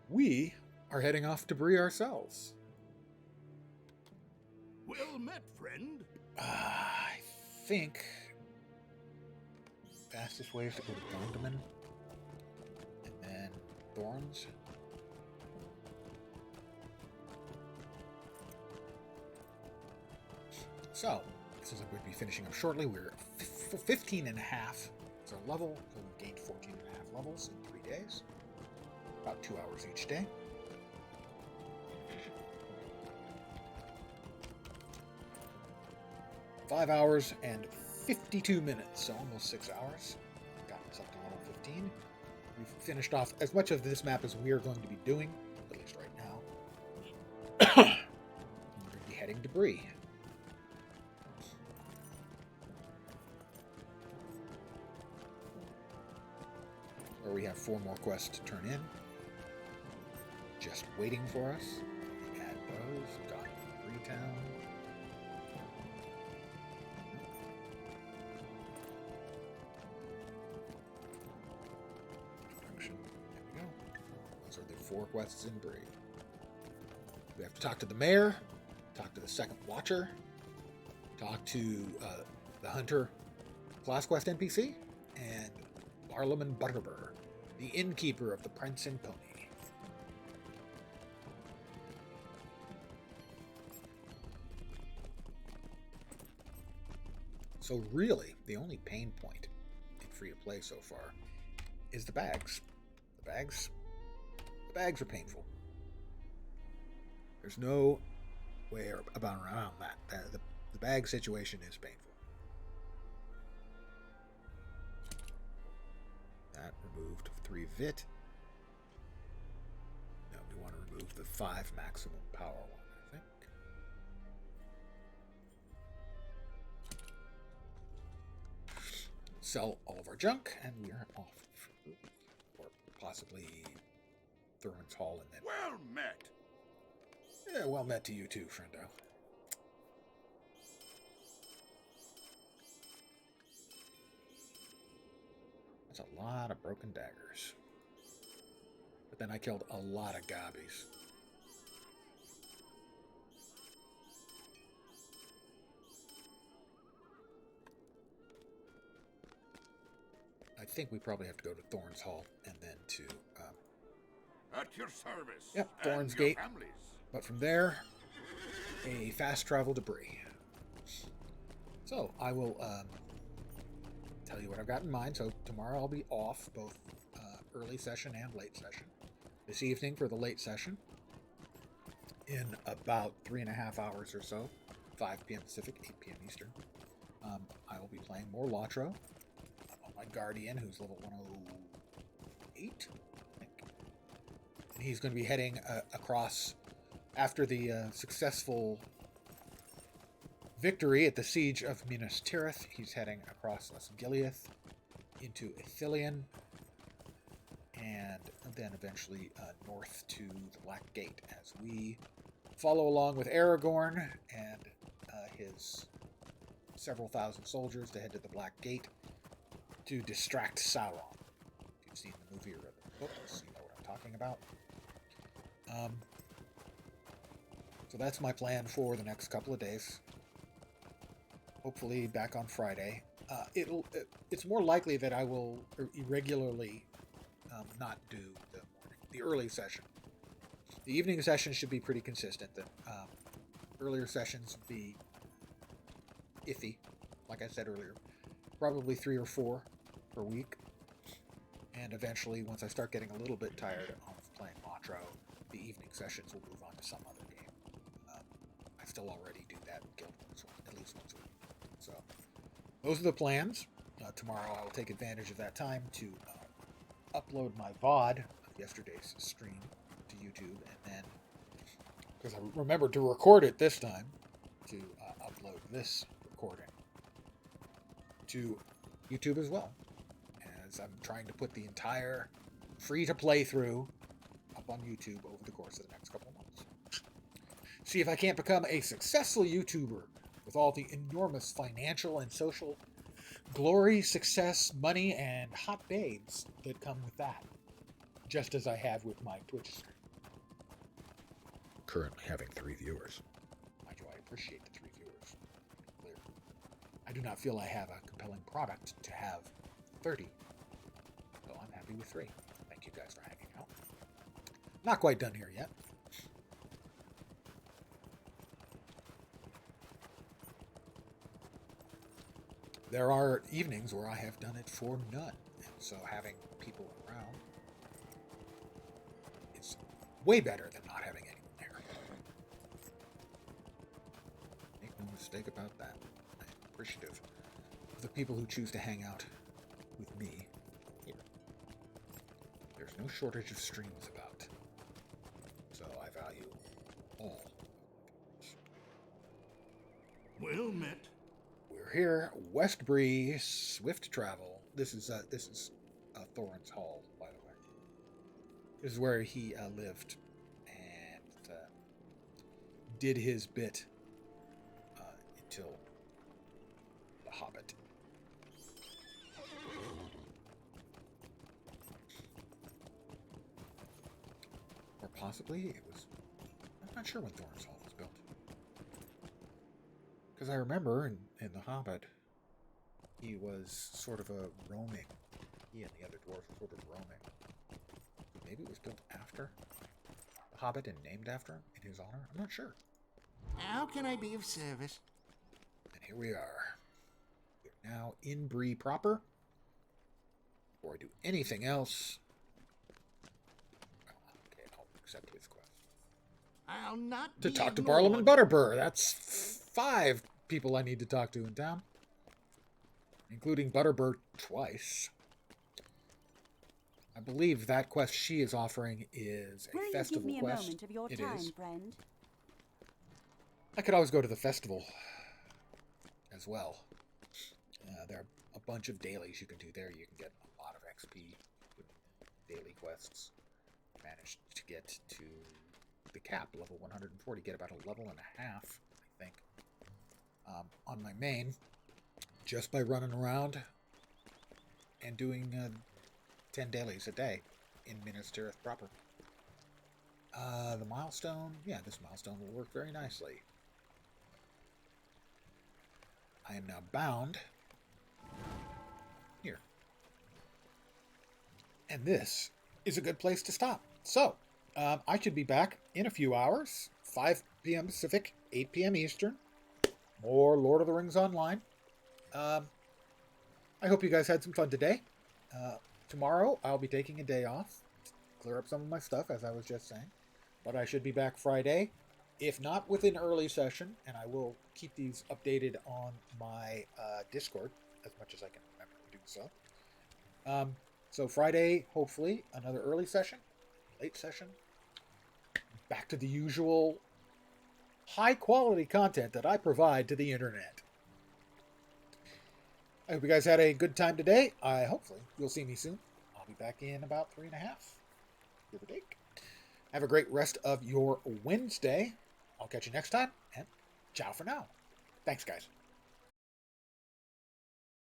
We are heading off to Bree ourselves. Well met, friend. I think fastest way is to go to Goblin and then Thorns. So, since I'm going to be finishing up shortly, we're 15 and a half. It's our level, so we gained 14 and a half levels in 3 days. About 2 hours each day. $5 hours and 52 minutes, so almost 6 hours. Got us up to level 15. We've finished off as much of this map as we are going to be doing, at least right now. We're going to be heading to Bree. Where we have 4 more quests to turn in. Just waiting for us. Add those. Got Freetown. There we go. Those are the 4 quests in Bree. We have to talk to the mayor, talk to the second watcher, talk to the hunter class quest NPC, and Barlaman Butterbur, the innkeeper of the Prince and Pony. So really, the only pain point in free-to-play so far is the bags. The bags are painful. There's no way about around that. The bag situation is painful. That removed 3 vit. Now we want to remove the 5 maximum power one, I think. Sell all of our junk, and we are off. Or possibly Thurman's Hall and then. Well met. Yeah, well met to you too, friendo. That's a lot of broken daggers. But then I killed a lot of gobbies. I think we probably have to go to Thorn's Hall and then to... At your service. Yep, and Thorn's your Gate. families. But from there, a fast travel to Bree. So, I will tell you what I've got in mind. So, tomorrow I'll be off, both early session and late session. This evening for the late session, in about 3.5 hours or so, 5 p.m. Pacific, 8 p.m. Eastern, I will be playing more LotRO. On my Guardian, who's level 108, I think. And he's going to be heading across... After the successful victory at the siege of Minas Tirith, he's heading across Osgiliath into Ithilien, and then eventually north to the Black Gate as we follow along with Aragorn and his several thousand soldiers to head to the Black Gate to distract Sauron. If you've seen the movie or read the books, you know what I'm talking about. So that's my plan for the next couple of days. Hopefully back on Friday. It's more likely that I will irregularly not do the early session. The evening session should be pretty consistent. The earlier sessions would be iffy, like I said earlier. Probably 3 or 4 per week. And eventually, once I start getting a little bit tired of playing LotRO, the evening sessions will move on to some other game. I still already do that in Guild at least once a week. So, those are the plans. Tomorrow I will take advantage of that time to upload my VOD of yesterday's stream to YouTube, and then, because I remembered to record it this time, to upload this recording to YouTube as well, as I'm trying to put the entire free-to-playthrough up on YouTube over the course of the next couple of months. See if I can't become a successful YouTuber with all the enormous financial and social glory, success, money, and hot babes that come with that, just as I have with my Twitch stream. Currently having 3 viewers. Mind you, I appreciate the 3 viewers. They're I do not feel I have a compelling product to have 30. So I'm happy with 3. Thank you guys for hanging out. Not quite done here yet. There are evenings where I have done it for none. And so having people around is way better than not having anyone there. Make no mistake about that. I'm appreciative of the people who choose to hang out with me here. There's no shortage of streams about. So I value all. Well met. We're here, Westbury, Swift Travel. This is Thorin's Hall, by the way. This is where he lived and did his bit until The Hobbit. Or possibly it was. I'm not sure when Thorin's Hall was built. Because I remember in The Hobbit, he was sort of a roaming. He and the other dwarves were sort of roaming. Maybe it was built after The Hobbit and named after him in his honor? I'm not sure. How can I be of service? And here we are. We're now in Bree proper. Before I do anything else... Okay, I'll accept his quest. I'll not To be talk to ignored. Barlam and Butterbur. That's 5 people I need to talk to in town. Including Butterbur twice. I believe that quest she is offering is a festival Will you give me quest. a moment of your It time, is. friend? I could always go to the festival as well. There are a bunch of dailies you can do there. You can get a lot of XP with daily quests. Managed to get to the cap, level 140. Get about a level and a half, I think, on my main, just by running around and doing 10 dailies a day in Minas Tirith proper. The milestone, yeah, this milestone will work very nicely. I am now bound here. And this is a good place to stop. So, I should be back in a few hours, 5 p.m. Pacific, 8 p.m. Eastern. More Lord of the Rings Online. I hope you guys had some fun today. Tomorrow, I'll be taking a day off to clear up some of my stuff, as I was just saying. But I should be back Friday, if not with an early session, and I will keep these updated on my Discord as much as I can remember to do so. So Friday, hopefully, another early session, late session. Back to the usual high-quality content that I provide to the internet. I hope you guys had a good time today. Hopefully, you'll see me soon. I'll be back in about 3.5, give or take. Have a great rest of your Wednesday. I'll catch you next time, and ciao for now. Thanks, guys.